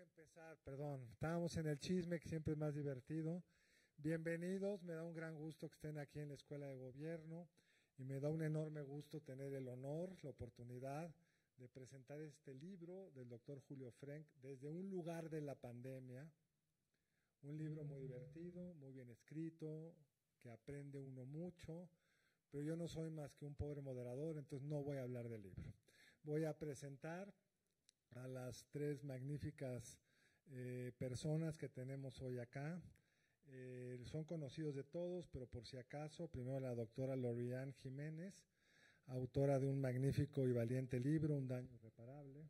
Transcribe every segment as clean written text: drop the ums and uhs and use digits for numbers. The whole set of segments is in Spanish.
que empezar, perdón. Estábamos en el chisme, que siempre es más divertido. Bienvenidos, me da un gran gusto que estén aquí en la Escuela de Gobierno y me da un enorme gusto tener el honor, la oportunidad de presentar este libro del doctor Julio Frenk, Desde un lugar de la pandemia. Un libro muy divertido, muy bien escrito, que aprende uno mucho, pero yo no soy más que un pobre moderador, entonces no voy a hablar del libro. Voy a presentar a las tres magníficas personas que tenemos hoy acá. Son conocidos de todos, pero por si acaso, primero la doctora Lorian Jiménez, autora de un magnífico y valiente libro, Un daño irreparable.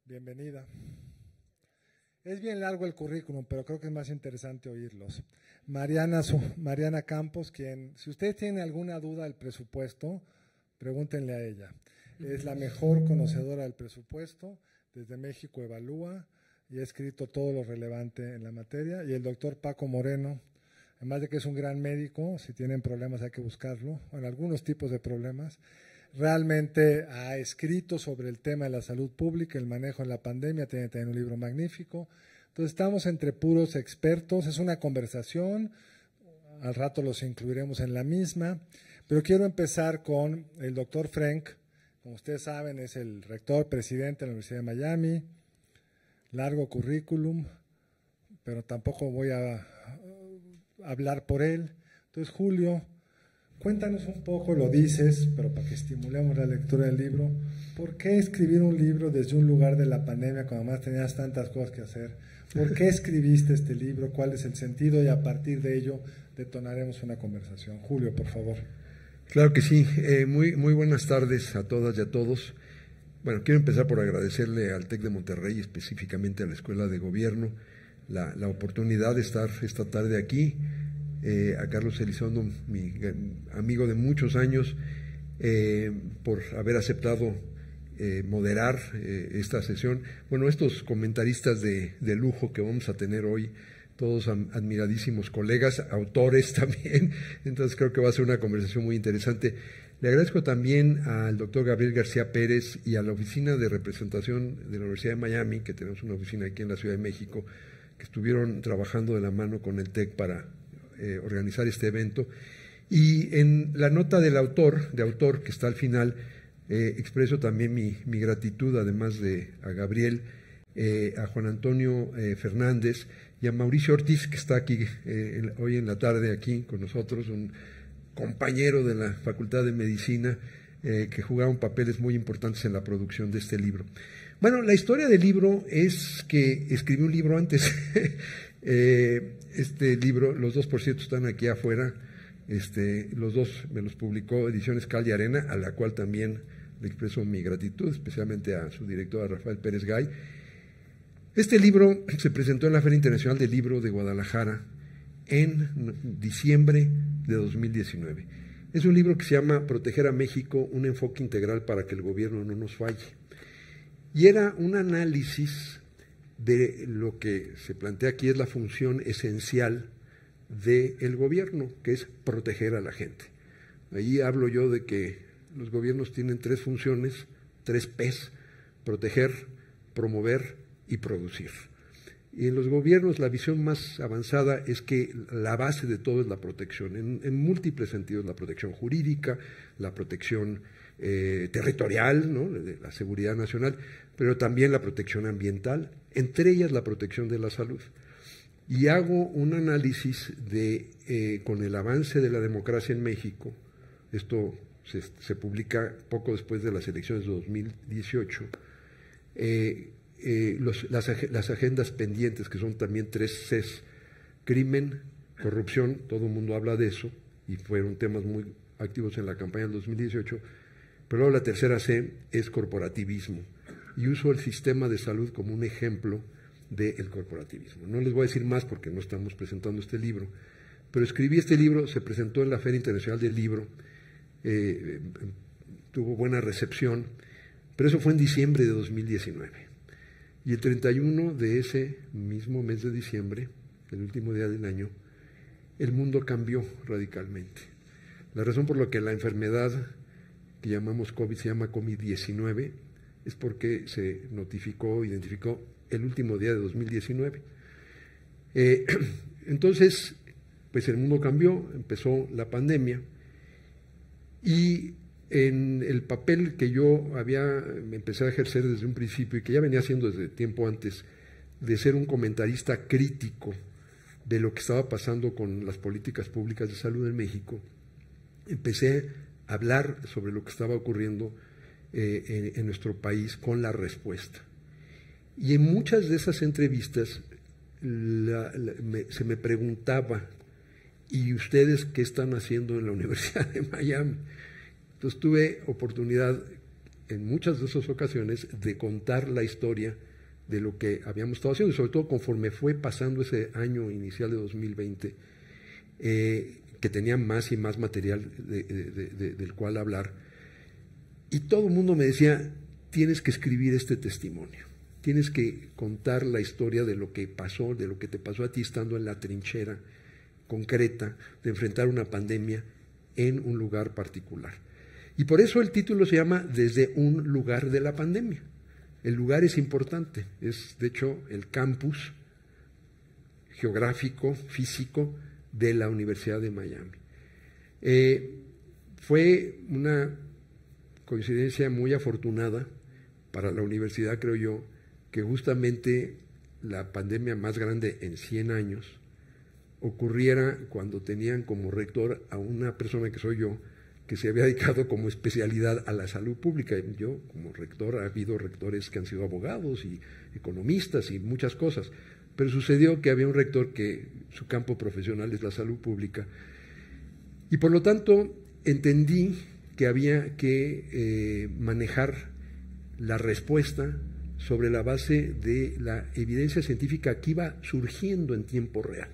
Bienvenida. Es bien largo el currículum, pero creo que es más interesante oírlos. Mariana Campos, quien, si ustedes tienen alguna duda del presupuesto, pregúntenle a ella. Es la mejor conocedora del presupuesto, desde México Evalúa, y ha escrito todo lo relevante en la materia. Y el doctor Paco Moreno, además de que es un gran médico, si tienen problemas hay que buscarlo, bueno, algunos tipos de problemas, realmente ha escrito sobre el tema de la salud pública, el manejo en la pandemia, tiene también un libro magnífico. Entonces estamos entre puros expertos, es una conversación, al rato los incluiremos en la misma, pero quiero empezar con el doctor Frenk. Como ustedes saben, es el rector presidente de la Universidad de Miami, largo currículum, pero tampoco voy a hablar por él. Entonces, Julio, cuéntanos un poco, lo dices, pero para que estimulemos la lectura del libro, ¿por qué escribir un libro desde un lugar de la pandemia cuando más tenías tantas cosas que hacer? ¿Por qué escribiste este libro? ¿Cuál es el sentido? Y a partir de ello detonaremos una conversación. Julio, por favor. Claro que sí. Muy buenas tardes a todas y a todos. Bueno, quiero empezar por agradecerle al TEC de Monterrey, específicamente a la Escuela de Gobierno, la oportunidad de estar esta tarde aquí. A Carlos Elizondo, mi amigo de muchos años, por haber aceptado moderar esta sesión. Bueno, estos comentaristas de lujo que vamos a tener hoy, todos admiradísimos colegas, autores también, entonces creo que va a ser una conversación muy interesante. Le agradezco también al doctor Gabriel García Pérez y a la Oficina de Representación de la Universidad de Miami, que tenemos una oficina aquí en la Ciudad de México, que estuvieron trabajando de la mano con el TEC para organizar este evento. Y en la nota del autor que está al final, expreso también mi gratitud, además de a Gabriel, a Juan Antonio Fernández y a Mauricio Ortiz, que está aquí hoy en la tarde aquí con nosotros, un compañero de la Facultad de Medicina, que jugaron papeles muy importantes en la producción de este libro. Bueno, la historia del libro es que escribí un libro antes. Este libro, los dos por cierto están aquí afuera, los dos me los publicó Ediciones Cal y Arena, a la cual también le expreso mi gratitud, especialmente a su director, a Rafael Pérez Gay. Este libro se presentó en la Feria Internacional del Libro de Guadalajara en diciembre de 2019. Es un libro que se llama Proteger a México, un enfoque integral para que el gobierno no nos falle. Y era un análisis de lo que se plantea aquí es la función esencial del gobierno, que es proteger a la gente. Ahí hablo yo de que los gobiernos tienen tres funciones, tres P's: proteger, promover y producir. Y en los gobiernos la visión más avanzada es que la base de todo es la protección, en múltiples sentidos: la protección jurídica, la protección territorial, ¿no?, de la seguridad nacional, pero también la protección ambiental, entre ellas la protección de la salud. Y hago un análisis de, con el avance de la democracia en México, esto se publica poco después de las elecciones de 2018, las agendas pendientes, que son también tres Cs: crimen, corrupción, todo el mundo habla de eso, y fueron temas muy activos en la campaña del 2018, pero luego la tercera C es corporativismo, y uso el sistema de salud como un ejemplo del corporativismo. No les voy a decir más porque no estamos presentando este libro, pero escribí este libro, se presentó en la Feria Internacional del Libro, tuvo buena recepción, pero eso fue en diciembre de 2019. Y el 31 de ese mismo mes de diciembre, el último día del año, el mundo cambió radicalmente. La razón por la que la enfermedad que llamamos COVID se llama COVID-19 es porque se notificó, identificó el último día de 2019. Entonces, pues el mundo cambió, empezó la pandemia y en el papel que yo me empecé a ejercer desde un principio y que ya venía haciendo desde tiempo antes, de ser un comentarista crítico de lo que estaba pasando con las políticas públicas de salud en México, empecé a hablar sobre lo que estaba ocurriendo en nuestro país con La Respuesta. Y en muchas de esas entrevistas se me preguntaba, ¿y ustedes qué están haciendo en la Universidad de Miami? Entonces tuve oportunidad en muchas de esas ocasiones de contar la historia de lo que habíamos estado haciendo, y sobre todo conforme fue pasando ese año inicial de 2020, que tenía más y más material del cual hablar. Y todo el mundo me decía, tienes que escribir este testimonio, tienes que contar la historia de lo que pasó, de lo que te pasó a ti estando en la trinchera concreta de enfrentar una pandemia en un lugar particular. Y por eso el título se llama Desde un lugar de la pandemia. El lugar es importante, es de hecho el campus geográfico, físico de la Universidad de Miami. Fue una coincidencia muy afortunada para la universidad, creo yo, que justamente la pandemia más grande en 100 años ocurriera cuando tenían como rector a una persona que soy yo, que se había dedicado como especialidad a la salud pública. Yo, como rector, ha habido rectores que han sido abogados y economistas y muchas cosas, pero sucedió que había un rector que su campo profesional es la salud pública, y por lo tanto entendí que había que manejar la respuesta sobre la base de la evidencia científica que iba surgiendo en tiempo real.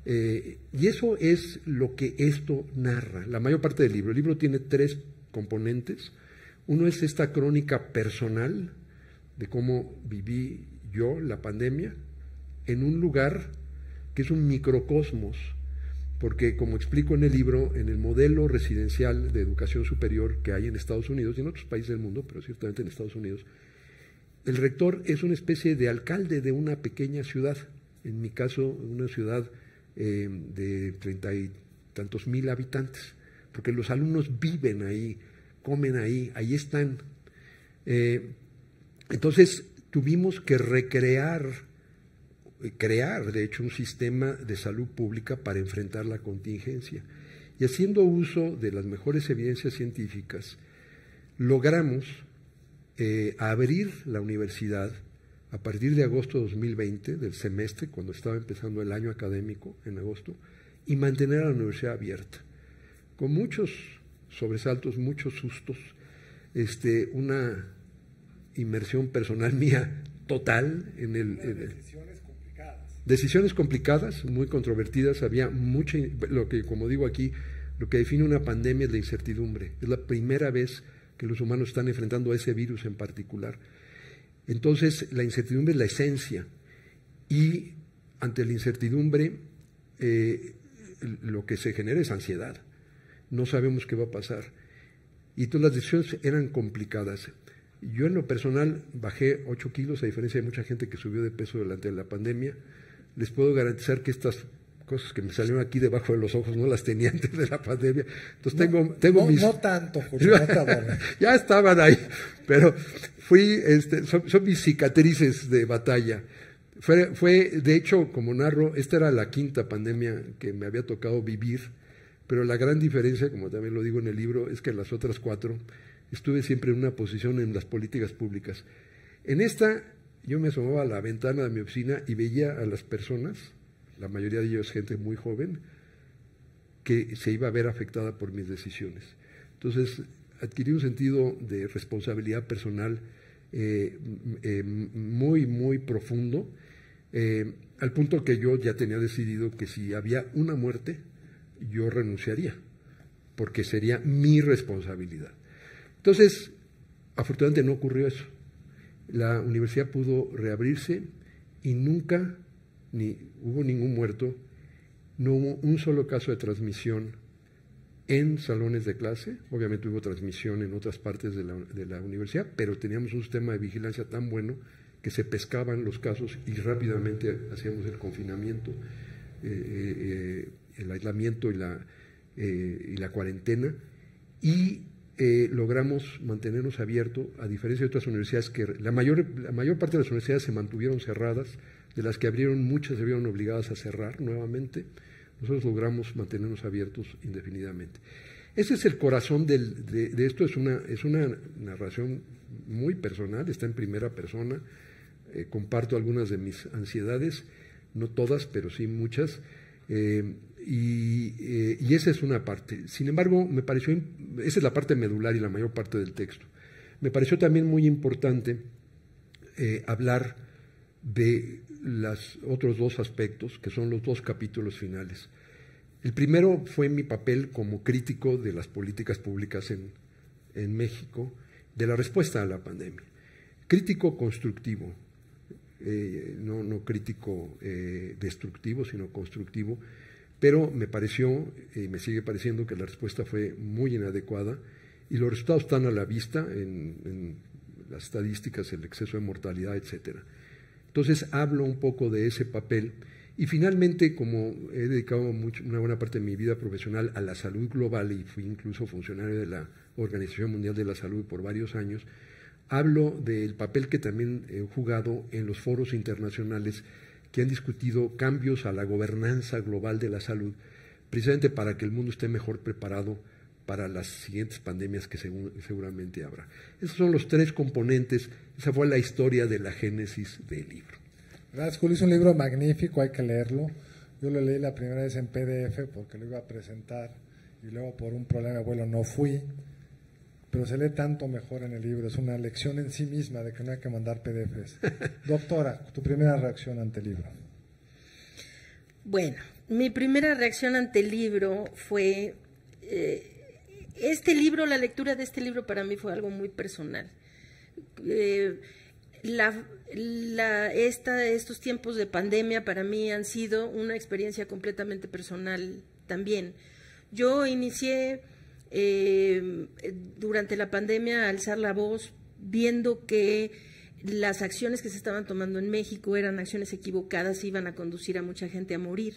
Y eso es lo que esto narra, la mayor parte del libro. El libro tiene 3 componentes. Uno es esta crónica personal de cómo viví yo la pandemia en un lugar que es un microcosmos, porque como explico en el libro, en el modelo residencial de educación superior que hay en Estados Unidos y en otros países del mundo, pero ciertamente en Estados Unidos, el rector es una especie de alcalde de una pequeña ciudad, en mi caso una ciudad de 30 y tantos mil habitantes, porque los alumnos viven ahí, comen ahí, ahí están. Entonces tuvimos que crear de hecho un sistema de salud pública para enfrentar la contingencia, y haciendo uso de las mejores evidencias científicas logramos abrir la universidad a partir de agosto de 2020, del semestre, cuando estaba empezando el año académico, en agosto, y mantener a la universidad abierta, con muchos sobresaltos, muchos sustos, una inmersión personal mía total en decisiones complicadas, muy controvertidas. Había mucha, lo que, como digo aquí, lo que define una pandemia es la incertidumbre. Es la primera vez que los humanos están enfrentando a ese virus en particular. Entonces, la incertidumbre es la esencia, y ante la incertidumbre lo que se genera es ansiedad. No sabemos qué va a pasar. Y todas las decisiones eran complicadas. Yo en lo personal bajé 8 kilos, a diferencia de mucha gente que subió de peso durante la pandemia. Les puedo garantizar que estas cosas que me salieron aquí debajo de los ojos no las tenía antes de la pandemia. Entonces tengo mis... No tanto, Jorge, no te adoro. Ya estaban ahí, pero son mis cicatrices de batalla. Fue, de hecho, como narro, esta era la 5ª pandemia que me había tocado vivir, pero la gran diferencia, como también lo digo en el libro, es que en las otras 4 estuve siempre en una posición en las políticas públicas. En esta, yo me asomaba a la ventana de mi oficina y veía a las personas, la mayoría de ellos gente muy joven, que se iba a ver afectada por mis decisiones. Entonces, adquirí un sentido de responsabilidad personal muy, muy profundo, al punto que yo ya tenía decidido que si había una muerte, yo renunciaría, porque sería mi responsabilidad. Entonces, afortunadamente no ocurrió eso. La universidad pudo reabrirse y nunca hubo ningún muerto, no hubo un solo caso de transmisión en salones de clase. Obviamente hubo transmisión en otras partes de la universidad, pero teníamos un sistema de vigilancia tan bueno que se pescaban los casos y rápidamente hacíamos el confinamiento, el aislamiento y la cuarentena, y logramos mantenernos abiertos, a diferencia de otras universidades que la mayor parte de las universidades se mantuvieron cerradas, de las que abrieron muchas se vieron obligadas a cerrar nuevamente. Nosotros logramos mantenernos abiertos indefinidamente. Ese es el corazón de esto, es una narración muy personal, está en primera persona, comparto algunas de mis ansiedades, no todas, pero sí muchas, y esa es una parte. Sin embargo, me pareció, esa es la parte medular y la mayor parte del texto. Me pareció también muy importante hablar de los otros dos aspectos, que son los dos capítulos finales. El primero fue mi papel como crítico de las políticas públicas en México, de la respuesta a la pandemia. Crítico constructivo, no crítico destructivo, sino constructivo, pero me pareció y me sigue pareciendo que la respuesta fue muy inadecuada y los resultados están a la vista en las estadísticas, el exceso de mortalidad, etcétera. Entonces hablo un poco de ese papel y finalmente, como he dedicado una buena parte de mi vida profesional a la salud global y fui incluso funcionario de la Organización Mundial de la Salud por varios años, hablo del papel que también he jugado en los foros internacionales que han discutido cambios a la gobernanza global de la salud, precisamente para que el mundo esté mejor preparado para las siguientes pandemias que seguramente habrá. Esos son los tres componentes, esa fue la historia de la génesis del libro. Gracias, Julio, es un libro magnífico, hay que leerlo. Yo lo leí la primera vez en PDF porque lo iba a presentar y luego por un problema de vuelo no fui, pero se lee tanto mejor en el libro, es una lección en sí misma de que no hay que mandar PDFs. Doctora, tu primera reacción ante el libro. Bueno, mi primera reacción ante el libro fue, la lectura de este libro para mí fue algo muy personal. Estos tiempos de pandemia para mí han sido una experiencia completamente personal también. Yo inicié durante la pandemia a alzar la voz viendo que las acciones que se estaban tomando en México eran acciones equivocadas y iban a conducir a mucha gente a morir.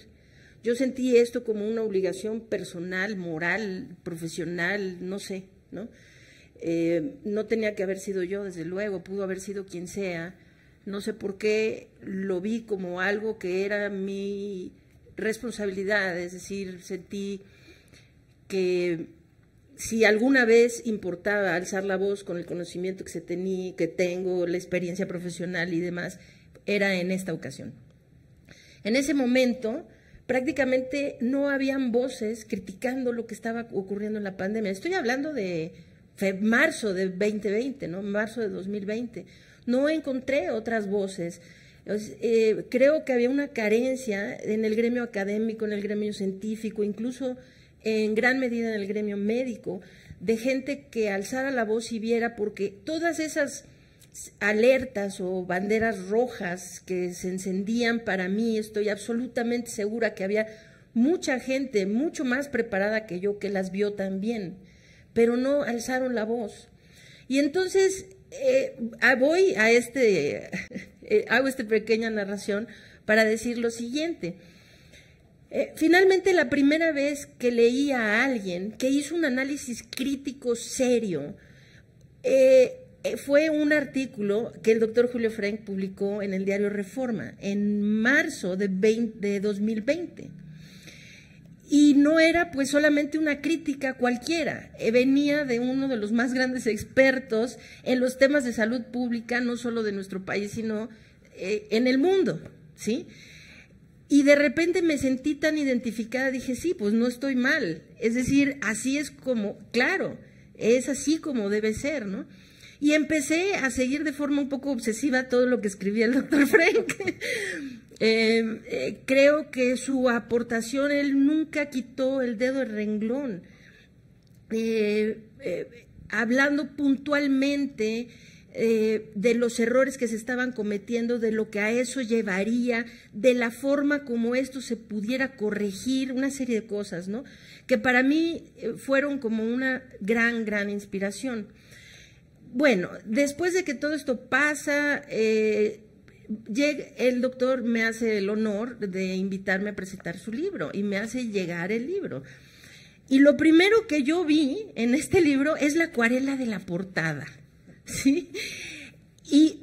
Yo sentí esto como una obligación personal, moral, profesional, no sé, ¿no? No tenía que haber sido yo, desde luego, pudo haber sido quien sea. No sé por qué lo vi como algo que era mi responsabilidad, es decir, sentí que si alguna vez importaba alzar la voz con el conocimiento que tengo, la experiencia profesional y demás, era en esta ocasión. En ese momento, prácticamente no habían voces criticando lo que estaba ocurriendo en la pandemia. Estoy hablando de marzo de 2020, ¿no? Marzo de 2020. No encontré otras voces. Creo que había una carencia en el gremio académico, en el gremio científico, incluso en gran medida en el gremio médico, de gente que alzara la voz y viera, porque todas esas alertas o banderas rojas que se encendían para mí, estoy absolutamente segura que había mucha gente mucho más preparada que yo que las vio también, pero no alzaron la voz. Y entonces voy a hago esta pequeña narración para decir lo siguiente. Finalmente, la primera vez que leí a alguien que hizo un análisis crítico serio fue un artículo que el doctor Julio Frenk publicó en el diario Reforma en marzo de 2020. Y no era pues solamente una crítica cualquiera, venía de uno de los más grandes expertos en los temas de salud pública, no solo de nuestro país, sino en el mundo, ¿sí? Y de repente me sentí tan identificada, dije, sí, pues no estoy mal. Es decir, así es como, claro, es así como debe ser, ¿no? Y empecé a seguir de forma un poco obsesiva todo lo que escribía el doctor Frenk. Creo que su aportación, él nunca quitó el dedo del renglón. Hablando puntualmente de los errores que se estaban cometiendo, de lo que a eso llevaría, de la forma como esto se pudiera corregir, una serie de cosas, ¿no? Que para mí fueron como una gran inspiración. bueno, después de que todo esto pasa, el doctor me hace el honor de invitarme a presentar su libro y me hace llegar el libro. Y lo primero que yo vi en este libro es la acuarela de la portada, ¿sí? Y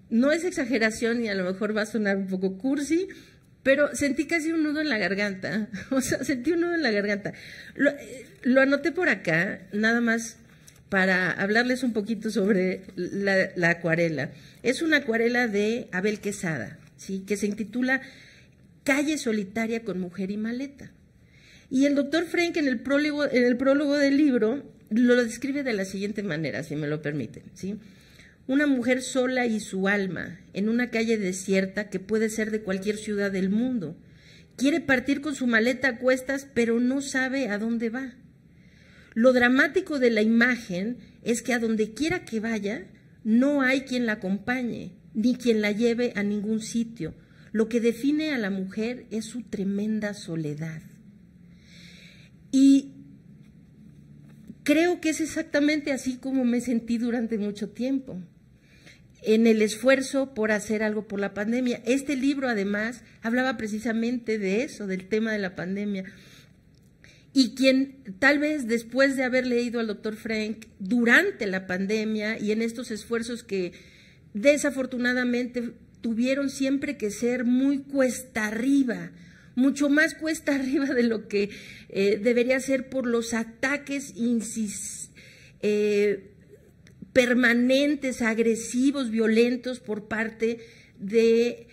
no es exageración y a lo mejor va a sonar un poco cursi, pero sentí casi un nudo en la garganta, o sea, sentí un nudo en la garganta. Lo anoté por acá, nada más para hablarles un poquito sobre la acuarela. Es una acuarela de Abel Quesada, ¿sí? Que se intitula Calle solitaria con mujer y maleta. Y el doctor Frank en el prólogo del libro lo describe de la siguiente manera, si me lo permiten, ¿sí? Una mujer sola y su alma en una calle desierta que puede ser de cualquier ciudad del mundo. Quiere partir con su maleta a cuestas, pero no sabe a dónde va. Lo dramático de la imagen es que a donde quiera que vaya, no hay quien la acompañe, ni quien la lleve a ningún sitio. Lo que define a la mujer es su tremenda soledad. Y creo que es exactamente así como me sentí durante mucho tiempo, en el esfuerzo por hacer algo por la pandemia. Este libro, además, hablaba precisamente de eso, del tema de la pandemia. Y quien tal vez después de haber leído al doctor Frank durante la pandemia y en estos esfuerzos que desafortunadamente tuvieron siempre que ser muy cuesta arriba, mucho más cuesta arriba de lo que debería ser por los ataques permanentes, agresivos, violentos por parte de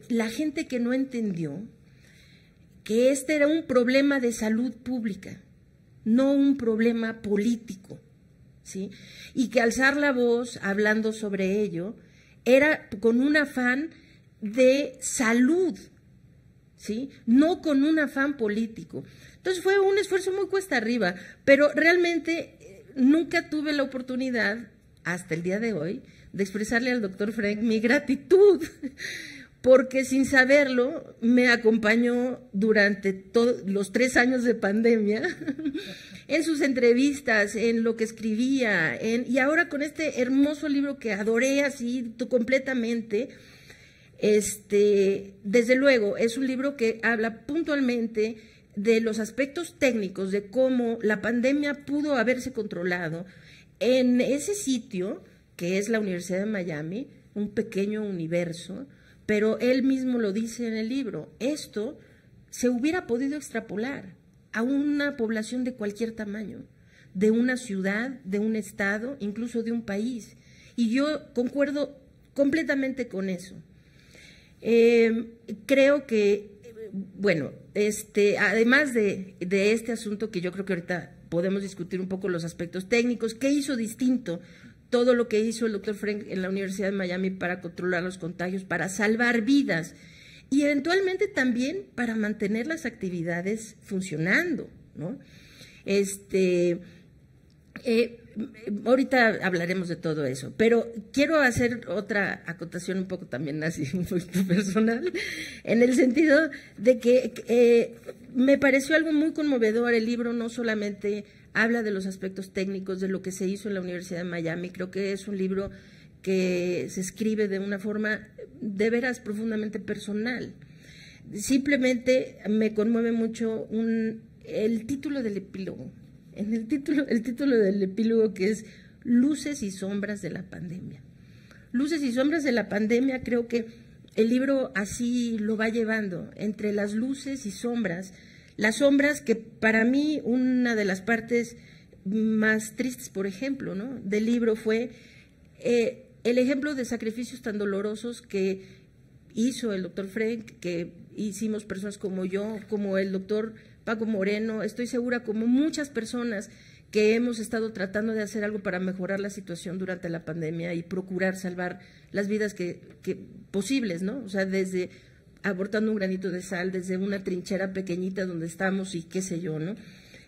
la gente que no entendió que este era un problema de salud pública, no un problema político, ¿sí? Y que alzar la voz hablando sobre ello era con un afán de salud, ¿sí? No con un afán político. Entonces fue un esfuerzo muy cuesta arriba, pero realmente nunca tuve la oportunidad, hasta el día de hoy, de expresarle al doctor Frank mi gratitud, porque sin saberlo me acompañó durante los 3 años de pandemia, en sus entrevistas, en lo que escribía, y ahora con este hermoso libro que adoré así completamente. Desde luego, es un libro que habla puntualmente de los aspectos técnicos, de cómo la pandemia pudo haberse controlado en ese sitio, que es la Universidad de Miami, un pequeño universo, pero él mismo lo dice en el libro, esto se hubiera podido extrapolar a una población de cualquier tamaño, de una ciudad, de un estado, incluso de un país. Y yo concuerdo completamente con eso. Creo que, bueno, además de este asunto que yo creo que ahorita podemos discutir un poco los aspectos técnicos, ¿qué hizo distinto todo lo que hizo el doctor Frank en la Universidad de Miami para controlar los contagios, para salvar vidas y eventualmente también para mantener las actividades funcionando, ¿no? Ahorita hablaremos de todo eso, pero quiero hacer otra acotación un poco también así, un poquito personal, en el sentido de que me pareció algo muy conmovedor. El libro no solamente habla de los aspectos técnicos de lo que se hizo en la Universidad de Miami, creo que es un libro que se escribe de una forma de veras profundamente personal. Simplemente me conmueve mucho el título del epílogo. El título del epílogo, que es Luces y sombras de la pandemia. Luces y sombras de la pandemia, creo que el libro así lo va llevando, entre las luces y sombras. Las sombras, que para mí una de las partes más tristes, por ejemplo, ¿no?, del libro fue el ejemplo de sacrificios tan dolorosos que hizo el doctor Frank, que hicimos personas como yo, como el doctor Paco Moreno, estoy segura como muchas personas que hemos estado tratando de hacer algo para mejorar la situación durante la pandemia y procurar salvar las vidas que posibles, ¿no? O sea, desde abortando un granito de sal, desde una trinchera pequeñita donde estamos y qué sé yo, ¿no?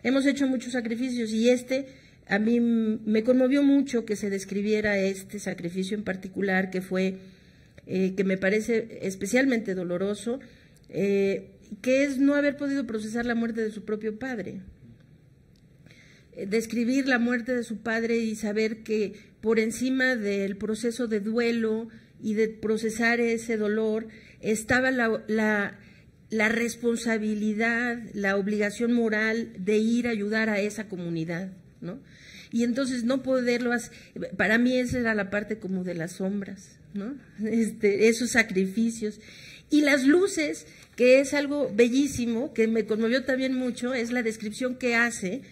Hemos hecho muchos sacrificios y a mí me conmovió mucho que se describiera este sacrificio en particular, que fue, que me parece especialmente doloroso, que es no haber podido procesar la muerte de su propio padre. describir la muerte de su padre y saber que por encima del proceso de duelo y de procesar ese dolor estaba la responsabilidad, la obligación moral de ir a ayudar a esa comunidad, ¿no? Y entonces no poderlo hacer, para mí esa era la parte como de las sombras, ¿no? Esos sacrificios. Y las luces, que es algo bellísimo, que me conmovió también mucho, es la descripción que hace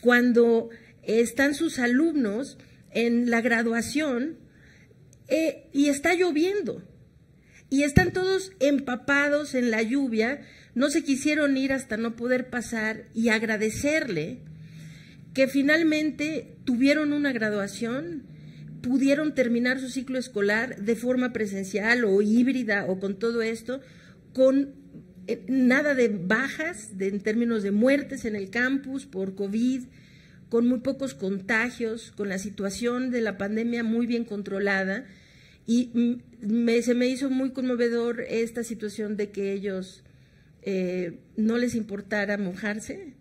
cuando están sus alumnos en la graduación y está lloviendo. Y están todos empapados en la lluvia, no se quisieron ir hasta no poder pasar y agradecerle que finalmente tuvieron una graduación, pudieron terminar su ciclo escolar de forma presencial o híbrida o con todo esto, con nada de bajas en términos de muertes en el campus por COVID, con muy pocos contagios, con la situación de la pandemia muy bien controlada. Y se me hizo muy conmovedor esta situación de que ellos no les importara mojarse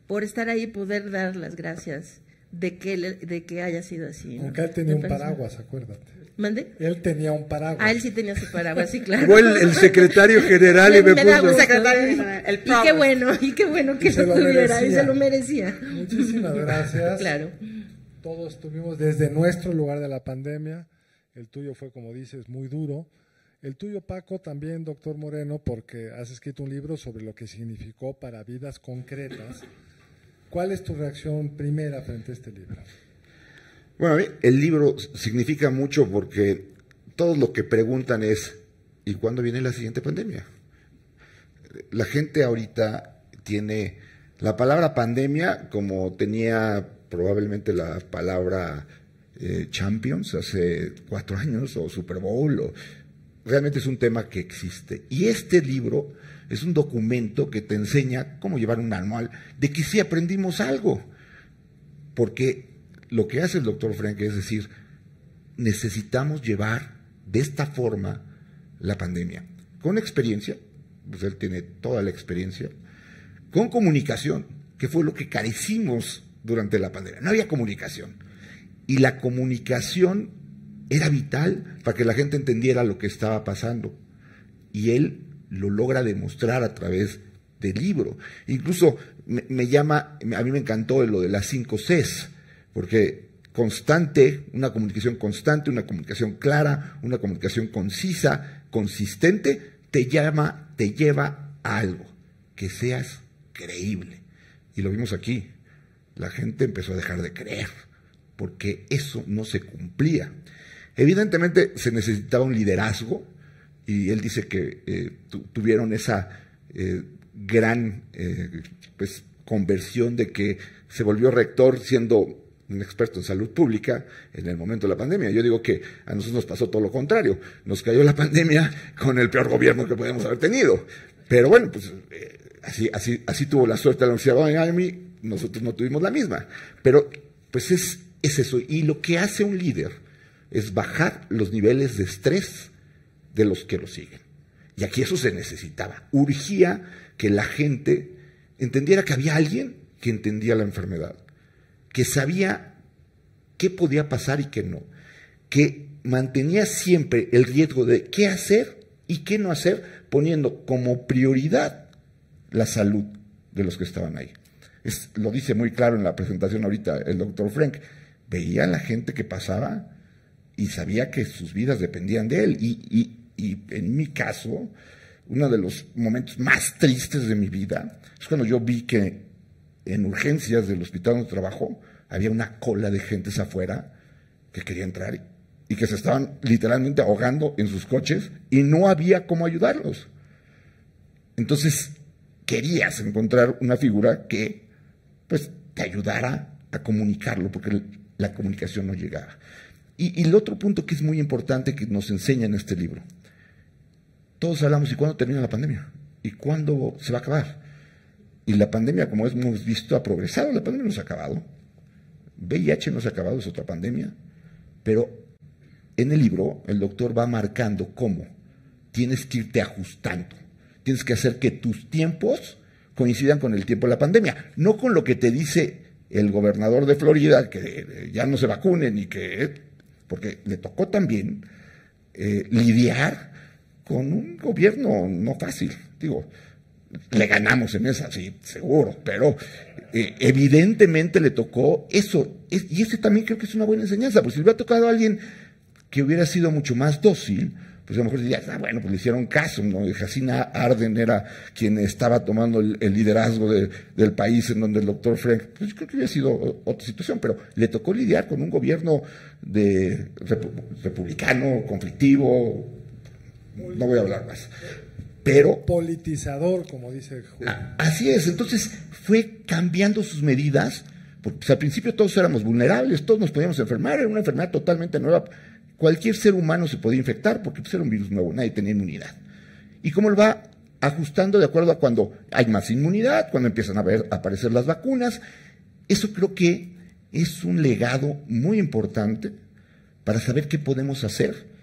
por estar ahí y poder dar las gracias de que haya sido así, ¿no? Aunque él tenía un paraguas, acuérdate. ¿Mande? Él tenía un paraguas. Ah, él sí tenía su paraguas, sí, claro. Fue el secretario general y me puso... Y qué bueno que lo tuviera, y se lo merecía. Muchísimas gracias. Claro. Todos estuvimos desde nuestro lugar de la pandemia. El tuyo fue, como dices, muy duro. El tuyo, Paco, también, doctor Moreno, porque has escrito un libro sobre lo que significó para vidas concretas. ¿Cuál es tu reacción primera frente a este libro? Bueno, a mí el libro significa mucho porque todos lo que preguntan es, ¿y cuándo viene la siguiente pandemia? La gente ahorita tiene la palabra pandemia como tenía probablemente la palabra Champions hace 4 años o Super Bowl. Realmente es un tema que existe. Y este libro es un documento que te enseña cómo llevar un manual de que sí aprendimos algo. Porque lo que hace el doctor Frank es decir, necesitamos llevar de esta forma la pandemia. Con experiencia, pues él tiene toda la experiencia, con comunicación, que fue lo que carecimos durante la pandemia. No había comunicación. Y la comunicación era vital para que la gente entendiera lo que estaba pasando. Y él lo logra demostrar a través del libro. Incluso a mí me encantó lo de las 5 Cs, porque una comunicación constante, una comunicación clara, una comunicación concisa, consistente, te lleva a algo, que seas creíble. Y lo vimos aquí, la gente empezó a dejar de creer, porque eso no se cumplía. Evidentemente se necesitaba un liderazgo, y él dice que tuvieron esa gran conversión de que se volvió rector siendo un experto en salud pública en el momento de la pandemia. Yo digo que a nosotros nos pasó todo lo contrario. Nos cayó la pandemia con el peor gobierno que podemos haber tenido. Pero bueno, pues así tuvo la suerte la Universidad de Miami, nosotros no tuvimos la misma. Pero pues es eso. Y lo que hace un líder es bajar los niveles de estrés de los que lo siguen. Y aquí eso se necesitaba. Urgía que la gente entendiera que había alguien que entendía la enfermedad, que sabía qué podía pasar y qué no, que mantenía siempre el riesgo de qué hacer y qué no hacer, poniendo como prioridad la salud de los que estaban ahí. Lo dice muy claro en la presentación ahorita el doctor Frank. Veía a la gente que pasaba y sabía que sus vidas dependían de él. Y en mi caso, uno de los momentos más tristes de mi vida es cuando yo vi que en urgencias del hospital donde trabajo había una cola de gentes afuera que quería entrar y que se estaban literalmente ahogando en sus coches y no había cómo ayudarlos. Entonces querías encontrar una figura que pues te ayudara a comunicarlo, porque la comunicación no llegaba. Y el otro punto que es muy importante que nos enseña en este libro: todos hablamos, ¿y cuándo termina la pandemia? ¿Y cuándo se va a acabar? Y la pandemia, como hemos visto, ha progresado. La pandemia no se ha acabado. VIH no se ha acabado, es otra pandemia. Pero en el libro el doctor va marcando cómo tienes que irte ajustando. Tienes que hacer que tus tiempos coincidan con el tiempo de la pandemia. No con lo que te dice el gobernador de Florida que ya no se vacunen y porque le tocó también lidiar con un gobierno no fácil. Digo, le ganamos en esa, sí, seguro, pero evidentemente le tocó eso, y ese también creo que es una buena enseñanza, porque si le hubiera tocado a alguien que hubiera sido mucho más dócil, pues a lo mejor diría, bueno, pues le hicieron caso, ¿no? Jacinda Arden era quien estaba tomando el liderazgo del país, en donde el doctor Frank, pues creo que hubiera sido otra situación, pero le tocó lidiar con un gobierno republicano, conflictivo, no voy a hablar más. Pero politizador, como dice Julio. Así es, entonces fue cambiando sus medidas, porque pues, al principio todos éramos vulnerables, todos nos podíamos enfermar, era una enfermedad totalmente nueva, cualquier ser humano se podía infectar porque pues, era un virus nuevo, nadie tenía inmunidad. Y cómo lo va ajustando de acuerdo a cuando hay más inmunidad, cuando empiezan a aparecer las vacunas, eso creo que es un legado muy importante para saber qué podemos hacer.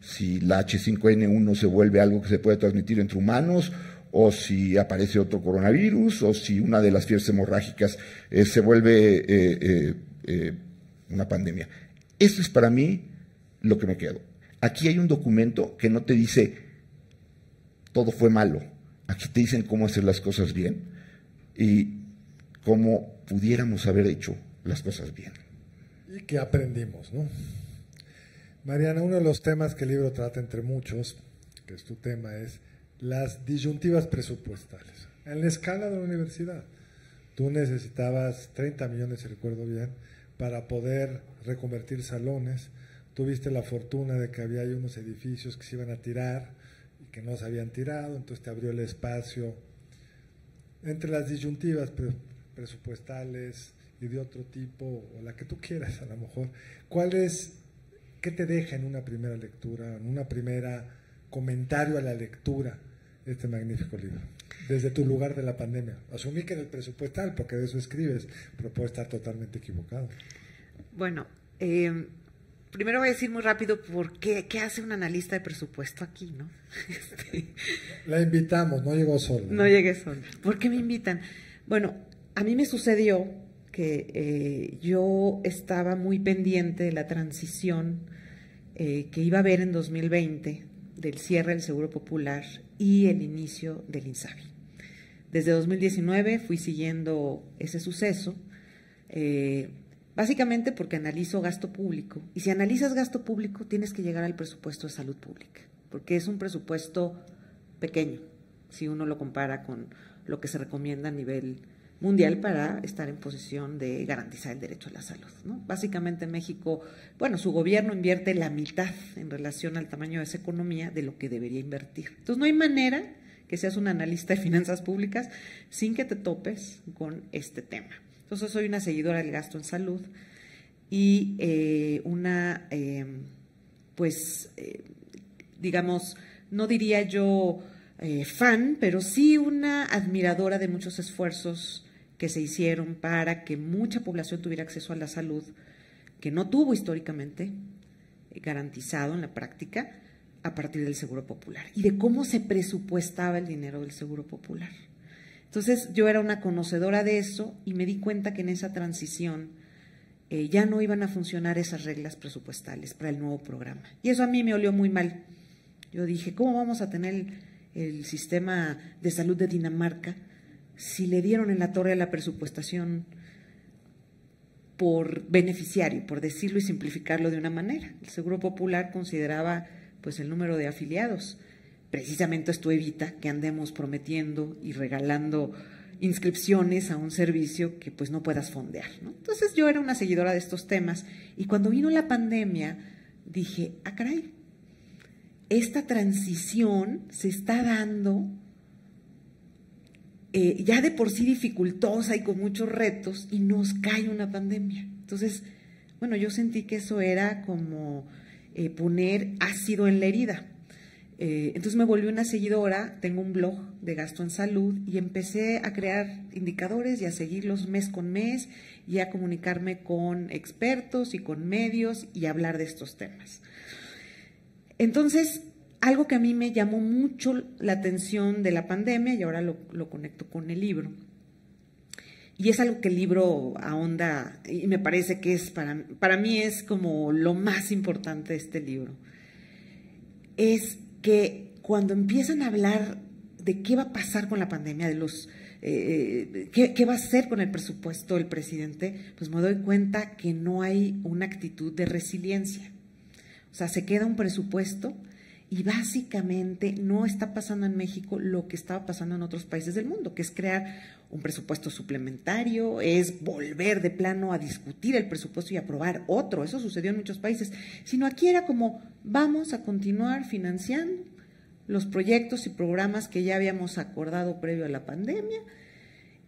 Si la H5N1 se vuelve algo que se puede transmitir entre humanos, o si aparece otro coronavirus, o si una de las fiebres hemorrágicas se vuelve una pandemia. Eso es para mí lo que me quedo. Aquí hay un documento que no te dice todo fue malo. Aquí te dicen cómo hacer las cosas bien y cómo pudiéramos haber hecho las cosas bien. Y que aprendimos, ¿no? Mariana, uno de los temas que el libro trata entre muchos, que es tu tema, es las disyuntivas presupuestales. En la escala de la universidad, tú necesitabas 30 millones, si recuerdo bien, para poder reconvertir salones. Tuviste la fortuna de que había unos edificios que se iban a tirar y que no se habían tirado, entonces te abrió el espacio. Entre las disyuntivas presupuestales y de otro tipo, o la que tú quieras a lo mejor, ¿qué te deja en una primera lectura, en una primera comentario a la lectura este magnífico libro? Desde tu lugar de la pandemia. Asumí que en el presupuestal, porque de eso escribes, pero puede estar totalmente equivocado. Bueno, primero voy a decir muy rápido qué hace un analista de presupuesto aquí, ¿no? La invitamos, no llegó sola. No llegué sola. ¿Por qué me invitan? Bueno, a mí me sucedió que yo estaba muy pendiente de la transición que iba a haber en 2020 del cierre del Seguro Popular y el inicio del INSABI. Desde 2019 fui siguiendo ese suceso, básicamente porque analizo gasto público, y si analizas gasto público tienes que llegar al presupuesto de salud pública, porque es un presupuesto pequeño, si uno lo compara con lo que se recomienda a nivel mundial para estar en posición de garantizar el derecho a la salud, ¿no? Básicamente México, bueno, su gobierno invierte la mitad en relación al tamaño de esa economía de lo que debería invertir. Entonces no hay manera que seas un analista de finanzas públicas sin que te topes con este tema. Entonces soy una seguidora del gasto en salud y digamos, no diría yo fan, pero sí una admiradora de muchos esfuerzos que se hicieron para que mucha población tuviera acceso a la salud, que no tuvo históricamente garantizado en la práctica a partir del Seguro Popular, y de cómo se presupuestaba el dinero del Seguro Popular. Entonces yo era una conocedora de eso y me di cuenta que en esa transición ya no iban a funcionar esas reglas presupuestales para el nuevo programa. Y eso a mí me olió muy mal. Yo dije, ¿cómo vamos a tener el sistema de salud de Dinamarca si le dieron en la torre a la presupuestación por beneficiario, por decirlo y simplificarlo de una manera? El Seguro Popular consideraba pues el número de afiliados. Precisamente esto evita que andemos prometiendo y regalando inscripciones a un servicio que pues no puedas fondear, ¿no? Entonces yo era una seguidora de estos temas, y cuando vino la pandemia dije, caray, esta transición se está dando ya de por sí dificultosa y con muchos retos, y nos cae una pandemia. Entonces, bueno, yo sentí que eso era como poner ácido en la herida. Entonces me volví una seguidora, tengo un blog de gasto en salud y empecé a crear indicadores y a seguirlos mes con mes y a comunicarme con expertos y con medios y a hablar de estos temas. Entonces, algo que a mí me llamó mucho la atención de la pandemia, y ahora lo conecto con el libro, Y es algo que el libro ahonda y me parece que es para mí es como lo más importante de este libro. Es que cuando empiezan a hablar de qué va a pasar con la pandemia, de los qué va a hacer con el presupuesto del presidente, pues me doy cuenta que no hay una actitud de resiliencia. O sea, se queda un presupuesto y básicamente no está pasando en México lo que estaba pasando en otros países del mundo, que es crear un presupuesto suplementario, es volver de plano a discutir el presupuesto y aprobar otro. Eso sucedió en muchos países. Sino aquí era como, vamos a continuar financiando los proyectos y programas que ya habíamos acordado previo a la pandemia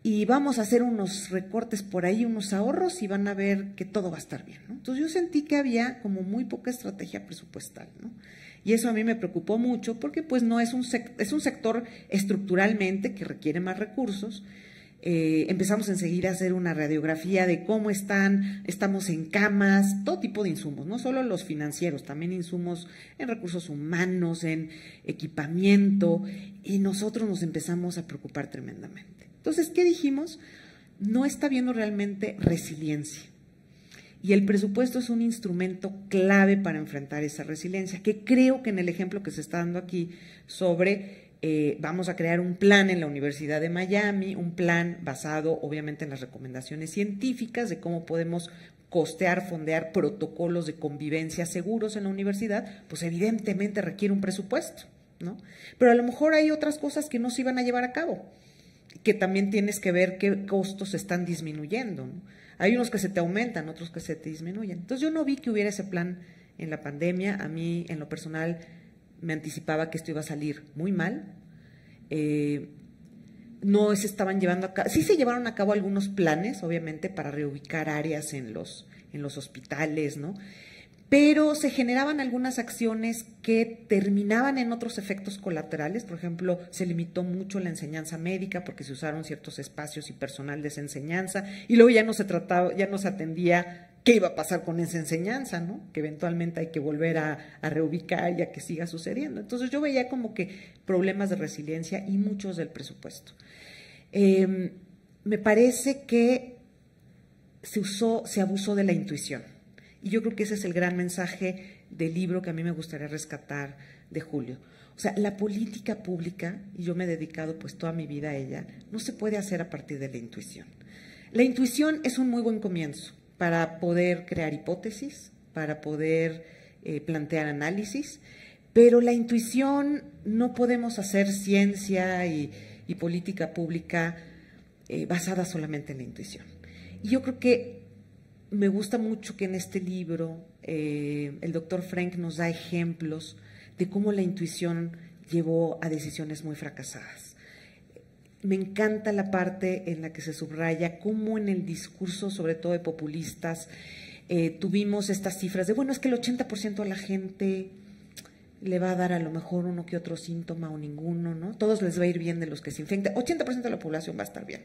y vamos a hacer unos recortes por ahí, unos ahorros y van a ver que todo va a estar bien, ¿no? Entonces yo sentí que había como muy poca estrategia presupuestal, ¿no? Y eso a mí me preocupó mucho porque pues no es un sector estructuralmente que requiere más recursos. Empezamos enseguida a hacer una radiografía de cómo estamos en camas, todo tipo de insumos, no solo los financieros, también insumos en recursos humanos, en equipamiento, y nosotros nos empezamos a preocupar tremendamente. Entonces, ¿qué dijimos? No está habiendo realmente resiliencia. Y el presupuesto es un instrumento clave para enfrentar esa resiliencia, que creo que en el ejemplo que se está dando aquí sobre vamos a crear un plan en la Universidad de Miami, un plan basado obviamente en las recomendaciones científicas de cómo podemos costear, fondear protocolos de convivencia seguros en la universidad, pues evidentemente requiere un presupuesto, ¿no? Pero a lo mejor hay otras cosas que no se iban a llevar a cabo, que también tienes que ver qué costos se están disminuyendo, ¿no? Hay unos que se te aumentan, otros que se te disminuyen. Entonces yo no vi que hubiera ese plan en la pandemia. A mí, en lo personal, me anticipaba que esto iba a salir muy mal. No se estaban llevando a cabo, sí se llevaron a cabo algunos planes, obviamente, para reubicar áreas en los hospitales, ¿no? Pero se generaban algunas acciones que terminaban en otros efectos colaterales. Por ejemplo, se limitó mucho la enseñanza médica porque se usaron ciertos espacios y personal de esa enseñanza, y luego ya no se atendía qué iba a pasar con esa enseñanza, ¿no? Que eventualmente hay que volver a reubicar y a que siga sucediendo. Entonces yo veía como que problemas de resiliencia y muchos del presupuesto. Me parece que se abusó de la intuición. Y yo creo que ese es el gran mensaje del libro que a mí me gustaría rescatar de Julio. O sea, la política pública, y yo me he dedicado pues toda mi vida a ella, no se puede hacer a partir de la intuición. La intuición es un muy buen comienzo para poder crear hipótesis, para poder plantear análisis, pero la intuición no podemos hacer ciencia y política pública basada solamente en la intuición. Y yo creo que me gusta mucho que en este libro el doctor Frenk nos da ejemplos de cómo la intuición llevó a decisiones muy fracasadas. Me encanta la parte en la que se subraya cómo en el discurso, sobre todo de populistas, tuvimos estas cifras de, bueno, es que el 80% de la gente le va a dar a lo mejor uno que otro síntoma o ninguno, ¿no? Todos les va a ir bien de los que se infectan. 80% de la población va a estar bien,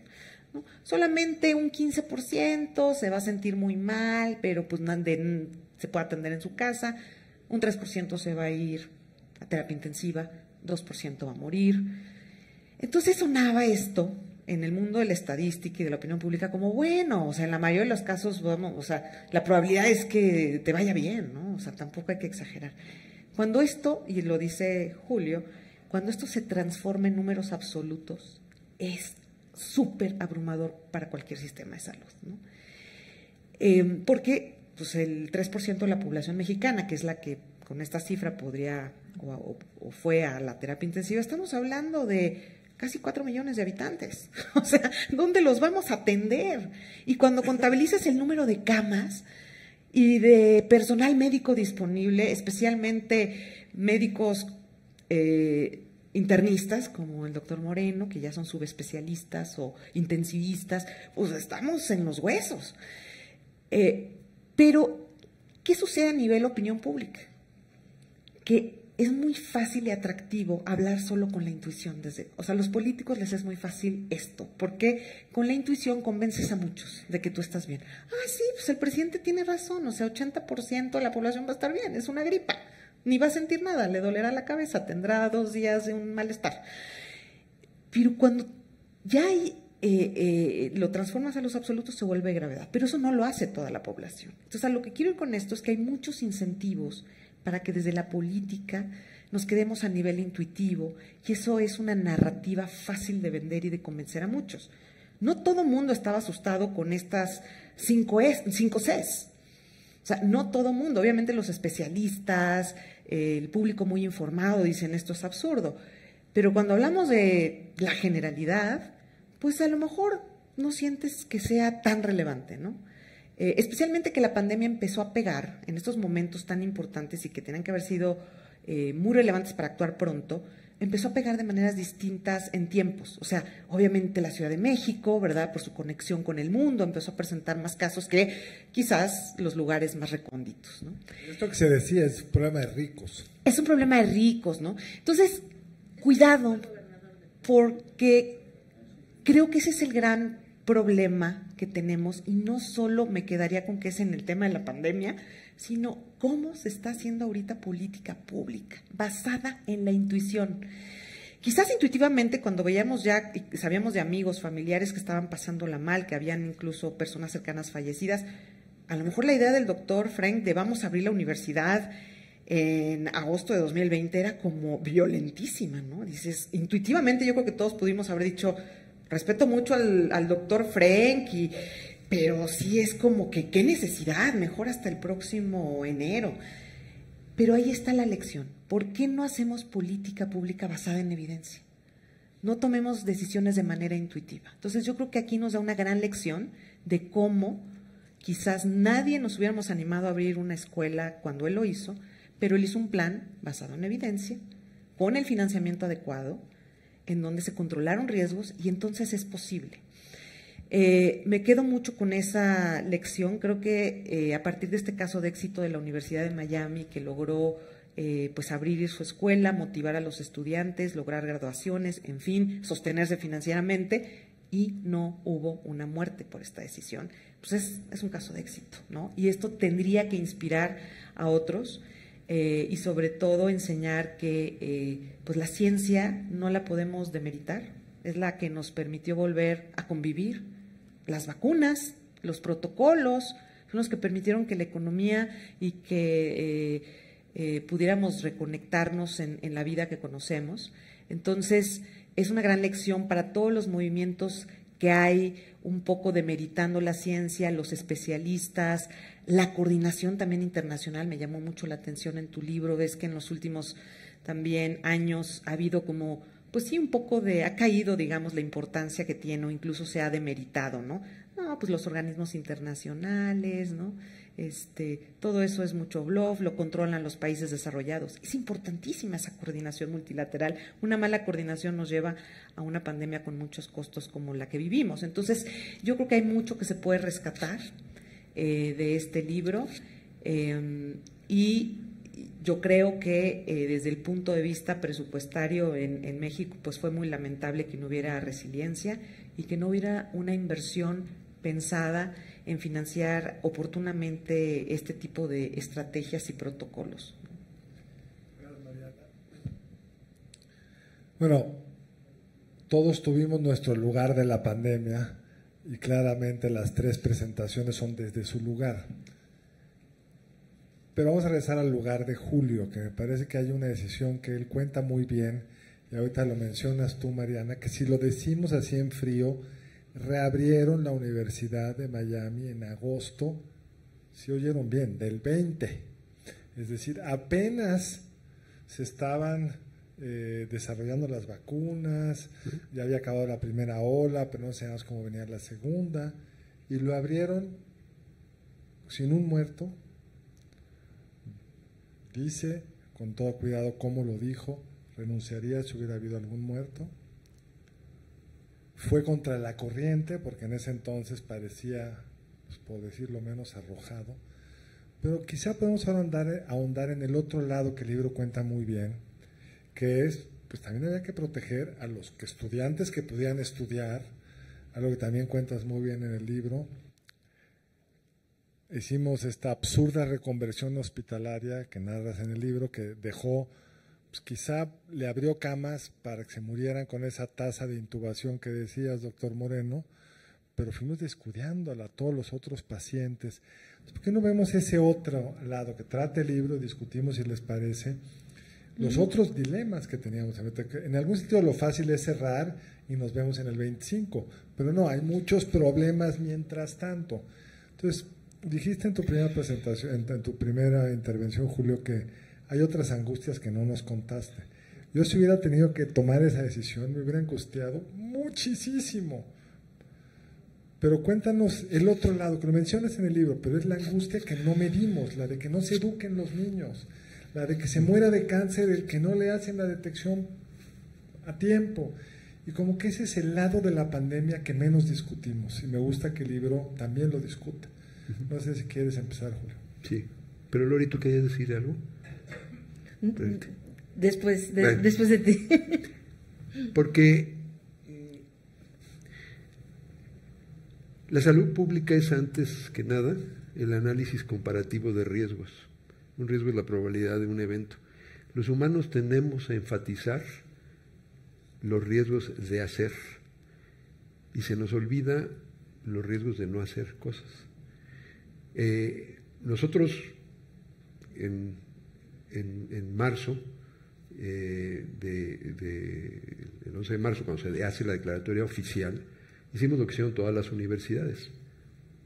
¿no? Solamente un 15% se va a sentir muy mal, pero pues se puede atender en su casa. Un 3% se va a ir a terapia intensiva, 2% va a morir. Entonces sonaba esto en el mundo de la estadística y de la opinión pública como, bueno, o sea, en la mayoría de los casos, vamos, o sea, la probabilidad es que te vaya bien, ¿no? O sea, tampoco hay que exagerar. Cuando esto, y lo dice Julio, cuando esto se transforma en números absolutos, es súper abrumador para cualquier sistema de salud, ¿no? Porque pues, el 3% de la población mexicana, que es la que con esta cifra podría o fue a la terapia intensiva, estamos hablando de casi 4 millones de habitantes. O sea, ¿dónde los vamos a atender? Y cuando contabilizas el número de camas y de personal médico disponible, especialmente médicos internistas como el doctor Moreno, que ya son subespecialistas o intensivistas, pues estamos en los huesos. Pero, ¿qué sucede a nivel opinión pública? Que es muy fácil y atractivo hablar solo con la intuición. O sea, a los políticos les es muy fácil esto, porque con la intuición convences a muchos de que tú estás bien. Ah, sí, pues el presidente tiene razón, o sea, 80% de la población va a estar bien, es una gripa, ni va a sentir nada, le dolerá la cabeza, tendrá 2 días de un malestar. Pero cuando ya hay lo transformas a los absolutos, se vuelve gravedad. Pero eso no lo hace toda la población. Entonces, a lo que quiero ir con esto es que hay muchos incentivos para que desde la política nos quedemos a nivel intuitivo, y eso es una narrativa fácil de vender y de convencer a muchos. No todo mundo estaba asustado con estas 5 Cs. O sea, no todo mundo. Obviamente los especialistas, el público muy informado dicen esto es absurdo. Pero cuando hablamos de la generalidad, pues a lo mejor no sientes que sea tan relevante, ¿no? Especialmente que la pandemia empezó a pegar en estos momentos tan importantes y que tenían que haber sido muy relevantes para actuar pronto, empezó a pegar de maneras distintas en tiempos. O sea, obviamente la Ciudad de México, ¿verdad?, por su conexión con el mundo, empezó a presentar más casos que quizás los lugares más recónditos, ¿no? Esto que se decía es un problema de ricos. Es un problema de ricos, ¿no? Entonces, cuidado, porque creo que ese es el gran problema que tenemos, y no solo me quedaría con que es en el tema de la pandemia, sino cómo se está haciendo ahorita política pública, basada en la intuición. Quizás intuitivamente, cuando veíamos ya, y sabíamos de amigos, familiares que estaban pasándola mal, que habían incluso personas cercanas fallecidas, a lo mejor la idea del doctor Frank de vamos a abrir la universidad en agosto de 2020 era como violentísima, ¿no? Dices, intuitivamente yo creo que todos pudimos haber dicho, respeto mucho al doctor Frank, pero sí es como que qué necesidad, mejor hasta el próximo enero. Pero ahí está la lección. ¿Por qué no hacemos política pública basada en evidencia? No tomemos decisiones de manera intuitiva. Entonces yo creo que aquí nos da una gran lección de cómo quizás nadie nos hubiéramos animado a abrir una escuela cuando él lo hizo, pero él hizo un plan basado en evidencia, con el financiamiento adecuado, en donde se controlaron riesgos, y entonces es posible. Me quedo mucho con esa lección. Creo que a partir de este caso de éxito de la Universidad de Miami, que logró pues abrir su escuela, motivar a los estudiantes, lograr graduaciones, en fin, sostenerse financieramente, y no hubo una muerte por esta decisión, pues es un caso de éxito, ¿no? Y esto tendría que inspirar a otros, y sobre todo enseñar que pues la ciencia no la podemos demeritar, es la que nos permitió volver a convivir. Las vacunas, los protocolos, son los que permitieron que la economía y que pudiéramos reconectarnos en la vida que conocemos. Entonces, es una gran lección para todos los movimientos que hay un poco demeritando la ciencia, los especialistas, la coordinación también internacional. Me llamó mucho la atención en tu libro, ves que en los últimos también años ha habido como, pues sí, un poco ha caído, digamos, la importancia que tiene, o incluso se ha demeritado, ¿no? No, pues los organismos internacionales, ¿no? Todo eso es mucho bluff, lo controlan los países desarrollados. Es importantísima esa coordinación multilateral. Una mala coordinación nos lleva a una pandemia con muchos costos como la que vivimos. Entonces, yo creo que hay mucho que se puede rescatar de este libro, y yo creo que desde el punto de vista presupuestario en México, pues fue muy lamentable que no hubiera resiliencia y que no hubiera una inversión pensada en financiar oportunamente este tipo de estrategias y protocolos. Bueno, todos tuvimos nuestro lugar de la pandemia y claramente las 3 presentaciones son desde su lugar. Pero vamos a regresar al lugar de Julio, que me parece que hay una decisión que él cuenta muy bien, y ahorita lo mencionas tú, Mariana, que si lo decimos así en frío, reabrieron la Universidad de Miami en agosto, si oyeron bien, del 20. Es decir, apenas se estaban desarrollando las vacunas, ya había acabado la primera ola, pero no sabíamos cómo venía la segunda, y lo abrieron sin un muerto. Dice, con todo cuidado cómo lo dijo, renunciaría si hubiera habido algún muerto. Fue contra la corriente, porque en ese entonces parecía, pues, por decirlo menos, arrojado. Pero quizá podemos ahondar en el otro lado que el libro cuenta muy bien, que es, pues también había que proteger a los estudiantes que podían estudiar, algo que también cuentas muy bien en el libro. Hicimos esta absurda reconversión hospitalaria que narras en el libro, que dejó pues quizá le abrió camas para que se murieran con esa tasa de intubación que decías, doctor Moreno, pero fuimos descuidando a todos los otros pacientes. ¿Por qué no vemos ese otro lado que trata el libro, discutimos si les parece, los otros dilemas que teníamos? En algún sentido lo fácil es cerrar y nos vemos en el 25, pero no, hay muchos problemas mientras tanto. Entonces, dijiste en tu primera presentación, en tu primera intervención, Julio, que hay otras angustias que no nos contaste. Yo si hubiera tenido que tomar esa decisión, me hubiera angustiado muchísimo. Pero cuéntanos el otro lado, que lo mencionas en el libro, pero es la angustia que no medimos, la de que no se eduquen los niños, la de que se muera de cáncer, el que no le hacen la detección a tiempo. Y como que ese es el lado de la pandemia que menos discutimos. Y me gusta que el libro también lo discuta. No sé si quieres empezar, Julio. Sí, pero Lori, ¿tú querías decir algo? Después de ti. Porque la salud pública es antes que nada el análisis comparativo de riesgos. Un riesgo es la probabilidad de un evento. Los humanos tendemos a enfatizar los riesgos de hacer y se nos olvida los riesgos de no hacer cosas. Nosotros en marzo, el 11 de marzo, cuando se hace la declaratoria oficial, hicimos lo que hicieron todas las universidades.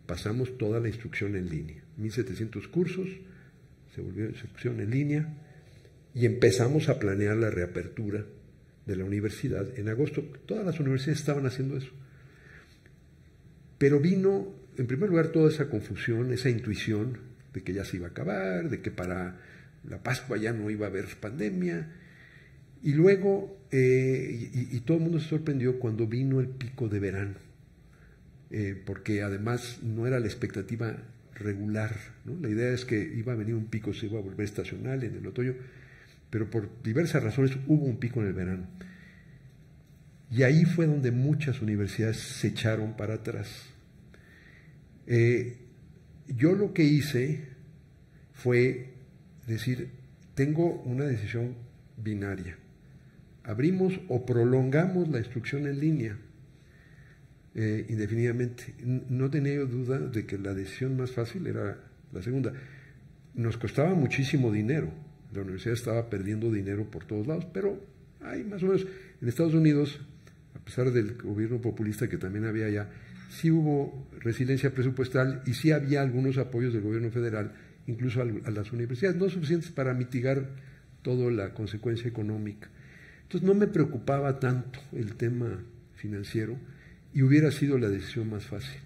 Pasamos toda la instrucción en línea. 1,700 cursos se volvieron instrucción en línea y empezamos a planear la reapertura de la universidad en agosto. Todas las universidades estaban haciendo eso. Pero vino, en primer lugar, toda esa confusión, esa intuición de que ya se iba a acabar, de que para la Pascua ya no iba a haber pandemia. Y luego, y todo el mundo se sorprendió cuando vino el pico de verano, porque además no era la expectativa regular, ¿no? La idea es que iba a venir un pico, se iba a volver estacional en el otoño, pero por diversas razones hubo un pico en el verano. Y ahí fue donde muchas universidades se echaron para atrás. Yo lo que hice fue decir, tengo una decisión binaria. Abrimos o prolongamos la instrucción en línea indefinidamente. No tenía duda de que la decisión más fácil era la segunda. Nos costaba muchísimo dinero. La universidad estaba perdiendo dinero por todos lados, pero hay más o menos. En Estados Unidos, a pesar del gobierno populista que también había allá, sí hubo resiliencia presupuestal y sí había algunos apoyos del gobierno federal, incluso a las universidades, no suficientes para mitigar toda la consecuencia económica. Entonces no me preocupaba tanto el tema financiero y hubiera sido la decisión más fácil.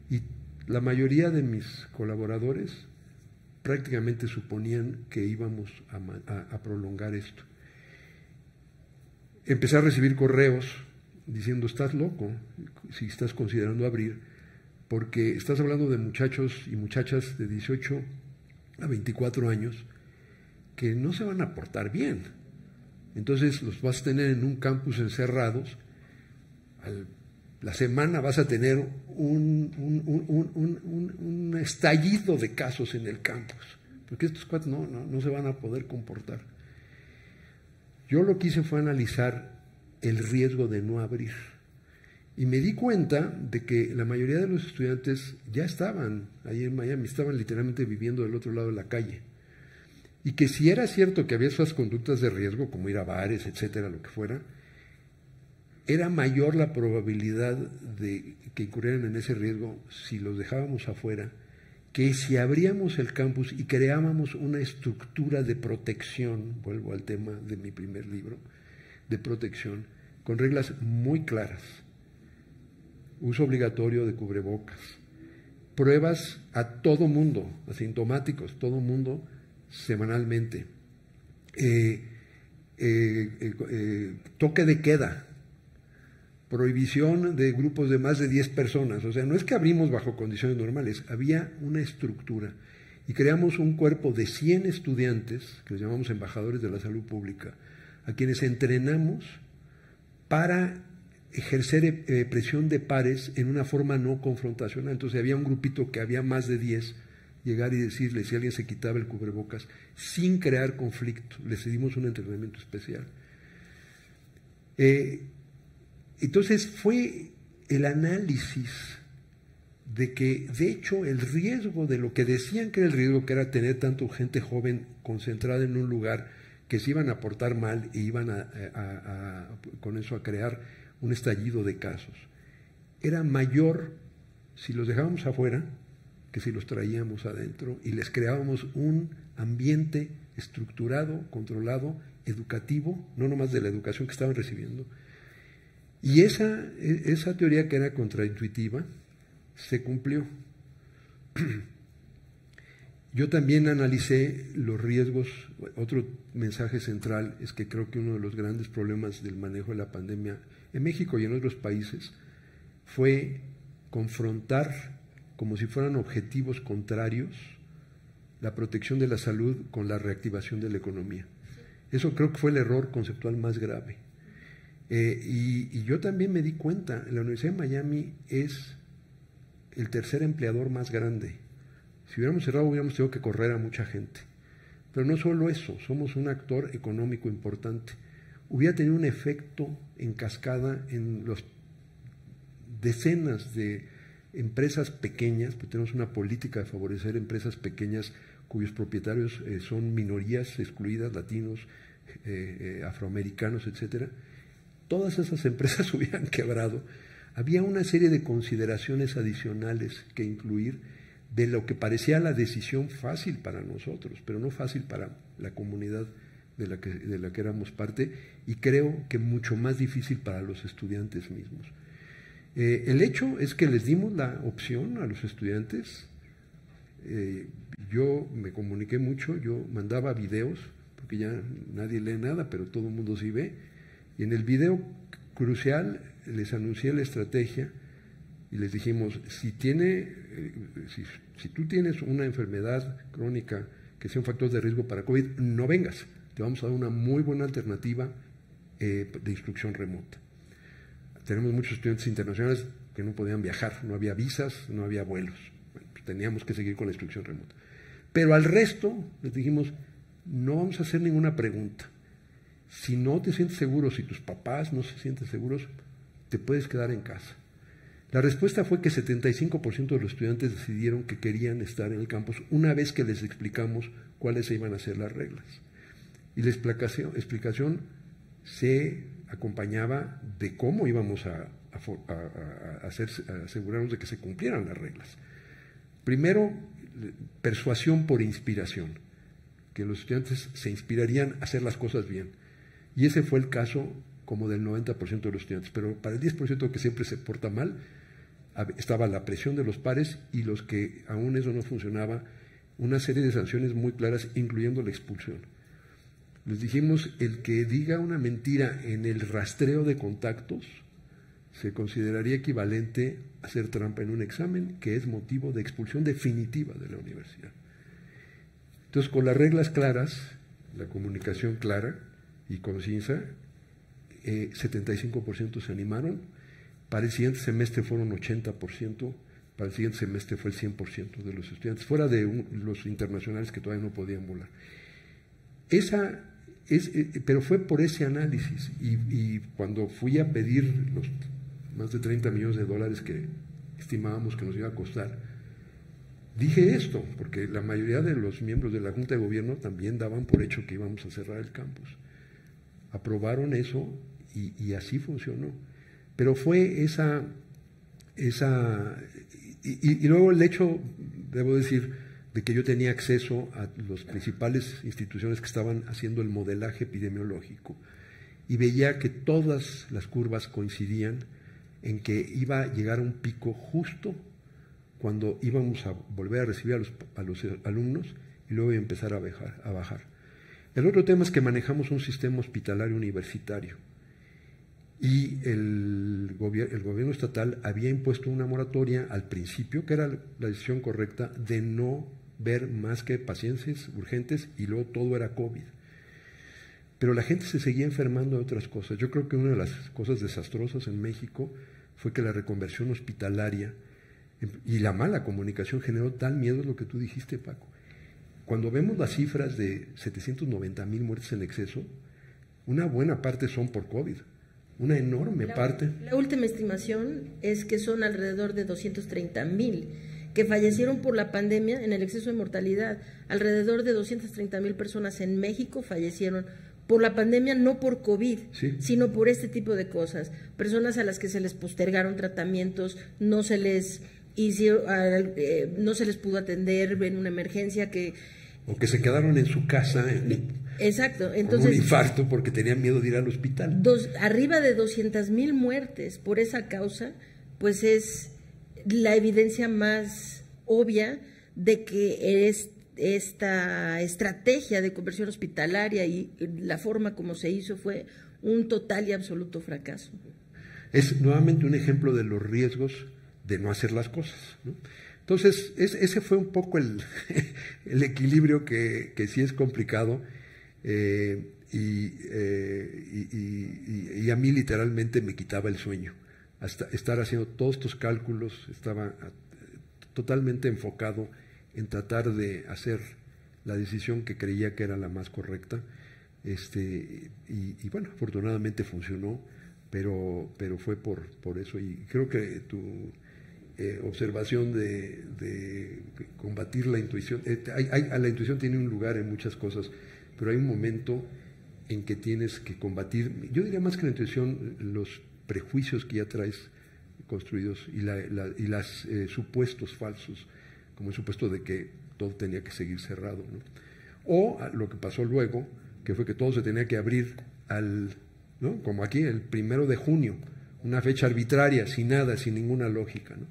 Y la mayoría de mis colaboradores prácticamente suponían que íbamos a prolongar esto. Empecé a recibir correos diciendo, estás loco si estás considerando abrir, porque estás hablando de muchachos y muchachas de 18 a 24 años que no se van a portar bien. Entonces los vas a tener en un campus encerrados, la semana vas a tener un estallido de casos en el campus, porque estos cuates no se van a poder comportar. Yo lo que hice fue analizar el riesgo de no abrir y me di cuenta de que la mayoría de los estudiantes ya estaban ahí en Miami, estaban literalmente viviendo del otro lado de la calle, y que si era cierto que había esas conductas de riesgo como ir a bares, etcétera, lo que fuera, era mayor la probabilidad de que incurrieran en ese riesgo si los dejábamos afuera, que si abríamos el campus y creábamos una estructura de protección, vuelvo al tema de mi primer libro, de protección, con reglas muy claras, uso obligatorio de cubrebocas, pruebas a todo mundo, asintomáticos, todo mundo, semanalmente, toque de queda, prohibición de grupos de más de 10 personas. O sea, no es que abrimos bajo condiciones normales, había una estructura y creamos un cuerpo de 100 estudiantes, que los llamamos embajadores de la salud pública, a quienes entrenamos para ejercer presión de pares en una forma no confrontacional. Entonces había un grupito que había más de 10 llegar y decirle si alguien se quitaba el cubrebocas sin crear conflicto. Les dimos un entrenamiento especial. Entonces fue el análisis de que, de hecho, el riesgo de lo que decían que era el riesgo, que era tener tanto gente joven concentrada en un lugar, que se iban a portar mal e iban con eso a crear un estallido de casos, era mayor si los dejábamos afuera que si los traíamos adentro y les creábamos un ambiente estructurado, controlado, educativo, no nomás de la educación que estaban recibiendo. Y esa teoría, que era contraintuitiva, se cumplió. Yo también analicé los riesgos. Otro mensaje central es que creo que uno de los grandes problemas del manejo de la pandemia en México y en otros países fue confrontar, como si fueran objetivos contrarios, la protección de la salud con la reactivación de la economía. Eso creo que fue el error conceptual más grave. Y yo también me di cuenta, la Universidad de Miami es el tercer empleador más grande. Si hubiéramos cerrado, hubiéramos tenido que correr a mucha gente. Pero no solo eso, somos un actor económico importante. Hubiera tenido un efecto en cascada en los decenas de empresas pequeñas, pues tenemos una política de favorecer empresas pequeñas cuyos propietarios son minorías excluidas, latinos, afroamericanos, etcétera. Todas esas empresas hubieran quebrado. Había una serie de consideraciones adicionales que incluir de lo que parecía la decisión fácil para nosotros, pero no fácil para la comunidad de la que éramos parte, y creo que mucho más difícil para los estudiantes mismos. El hecho es que les dimos la opción a los estudiantes. Yo me comuniqué mucho, yo mandaba videos, porque ya nadie lee nada, pero todo el mundo sí ve, y en el video crucial les anuncié la estrategia y les dijimos, si tú tienes una enfermedad crónica que sea un factor de riesgo para COVID, no vengas, te vamos a dar una muy buena alternativa de instrucción remota. Tenemos muchos estudiantes internacionales que no podían viajar, no había visas, no había vuelos. Bueno, pues teníamos que seguir con la instrucción remota. Pero al resto les dijimos, no vamos a hacer ninguna pregunta. Si no te sientes seguro, si tus papás no se sienten seguros, te puedes quedar en casa. La respuesta fue que 75% de los estudiantes decidieron que querían estar en el campus una vez que les explicamos cuáles iban a ser las reglas. Y la explicación se acompañaba de cómo íbamos a asegurarnos de que se cumplieran las reglas. Primero, persuasión por inspiración, que los estudiantes se inspirarían a hacer las cosas bien. Y ese fue el caso como del 90% de los estudiantes. Pero para el 10% que siempre se porta mal, estaba la presión de los pares, y los que aún eso no funcionaba, una serie de sanciones muy claras, incluyendo la expulsión. Les dijimos, el que diga una mentira en el rastreo de contactos se consideraría equivalente a hacer trampa en un examen, que es motivo de expulsión definitiva de la universidad. Entonces, con las reglas claras, la comunicación clara y concisa, 75% se animaron. Para el siguiente semestre fueron 80%, para el siguiente semestre fue el 100% de los estudiantes, fuera de los internacionales que todavía no podían volar. Pero fue por ese análisis, y cuando fui a pedir los más de $30 millones que estimábamos que nos iba a costar, dije esto, porque la mayoría de los miembros de la Junta de Gobierno también daban por hecho que íbamos a cerrar el campus. Aprobaron eso y así funcionó. Pero fue y luego el hecho, debo decir, de que yo tenía acceso a las principales instituciones que estaban haciendo el modelaje epidemiológico, y veía que todas las curvas coincidían en que iba a llegar a un pico justo cuando íbamos a volver a recibir a los alumnos, y luego iba a empezar a bajar. El otro tema es que manejamos un sistema hospitalario universitario, y el gobierno estatal había impuesto una moratoria al principio, que era la decisión correcta, de no ver más que pacientes urgentes, y luego todo era COVID. Pero la gente se seguía enfermando de otras cosas. Yo creo que una de las cosas desastrosas en México fue que la reconversión hospitalaria Y la mala comunicación generó tal miedo, es lo que tú dijiste, Paco. Cuando vemos las cifras de 790,000 muertes en exceso, una buena parte son por COVID, una enorme parte. La última estimación es que son alrededor de 230,000 que fallecieron por la pandemia en el exceso de mortalidad. Alrededor de 230,000 personas en México fallecieron por la pandemia, no por COVID, Sí. sino por este tipo de cosas. Personas a las que se les postergaron tratamientos, no se les no se les pudo atender en una emergencia O que se quedaron en su casa exacto, con entonces un infarto porque tenían miedo de ir al hospital. arriba de 200,000 muertes por esa causa, pues es la evidencia más obvia de que esta estrategia de conversión hospitalaria y la forma como se hizo fue un total y absoluto fracaso. Es nuevamente un ejemplo de los riesgos de no hacer las cosas, ¿no? Entonces, ese fue un poco el equilibrio que sí es complicado, y a mí literalmente me quitaba el sueño. Hasta estar haciendo todos estos cálculos, estaba totalmente enfocado en tratar de hacer la decisión que creía que era la más correcta, y bueno, afortunadamente funcionó, pero fue por eso, y creo que tu observación de combatir la intuición, la intuición tiene un lugar en muchas cosas, pero hay un momento en que tienes que combatir, yo diría más que la intuición, los prejuicios que ya traes construidos y las supuestos falsos, como el supuesto de que todo tenía que seguir cerrado, ¿no? O lo que pasó luego, que fue que todo se tenía que abrir ¿no? Como aquí, el 1 de junio, una fecha arbitraria, sin nada, sin ninguna lógica, ¿no?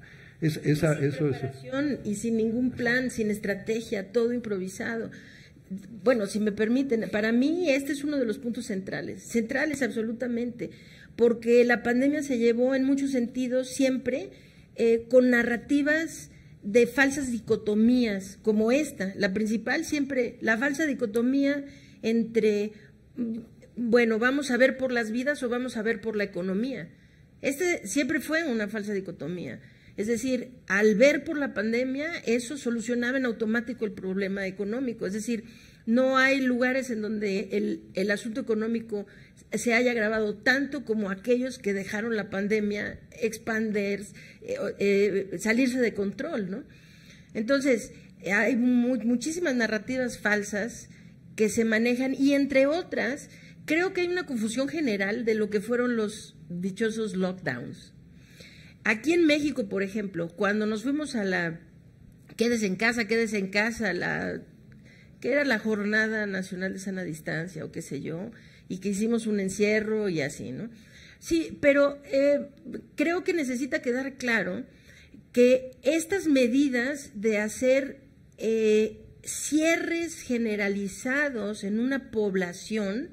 Y sin ningún plan, sin estrategia, todo improvisado. Bueno, si me permiten, para mí este es uno de los puntos centrales absolutamente, porque la pandemia se llevó en muchos sentidos siempre con narrativas de falsas dicotomías, como esta, la principal siempre, la falsa dicotomía entre, bueno, vamos a ver por las vidas o vamos a ver por la economía. Siempre fue una falsa dicotomía. Es decir, al ver por la pandemia, eso solucionaba en automático el problema económico. Es decir, no hay lugares en donde el asunto económico se haya agravado tanto como aquellos que dejaron la pandemia expandirse, salirse de control, ¿no? Entonces, hay muchísimas narrativas falsas que se manejan y, entre otras, creo que hay una confusión general de lo que fueron los dichosos lockdowns. Aquí en México, por ejemplo, cuando nos fuimos a la quédese en casa, que era la Jornada Nacional de Sana Distancia o qué sé yo, y que hicimos un encierro y así, ¿no? Sí, pero creo que necesita quedar claro que estas medidas de hacer cierres generalizados en una población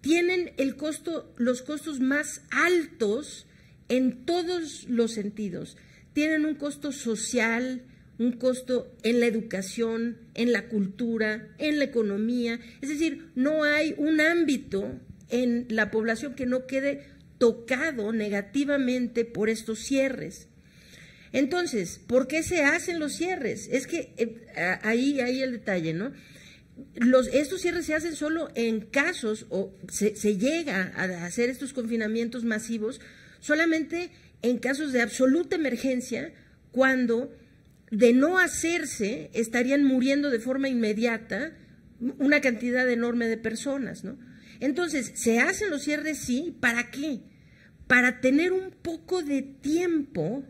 tienen los costos más altos en todos los sentidos. Tienen un costo social, un costo en la educación, en la cultura, en la economía. Es decir, no hay un ámbito en la población que no quede tocado negativamente por estos cierres. Entonces, ¿por qué se hacen los cierres? Es que ahí el detalle, ¿no? Estos cierres se hacen solo en casos, o se llega a hacer estos confinamientos masivos solamente en casos de absoluta emergencia, cuando de no hacerse estarían muriendo de forma inmediata una cantidad enorme de personas, ¿no? Entonces, se hacen los cierres, sí, ¿para qué? Para tener un poco de tiempo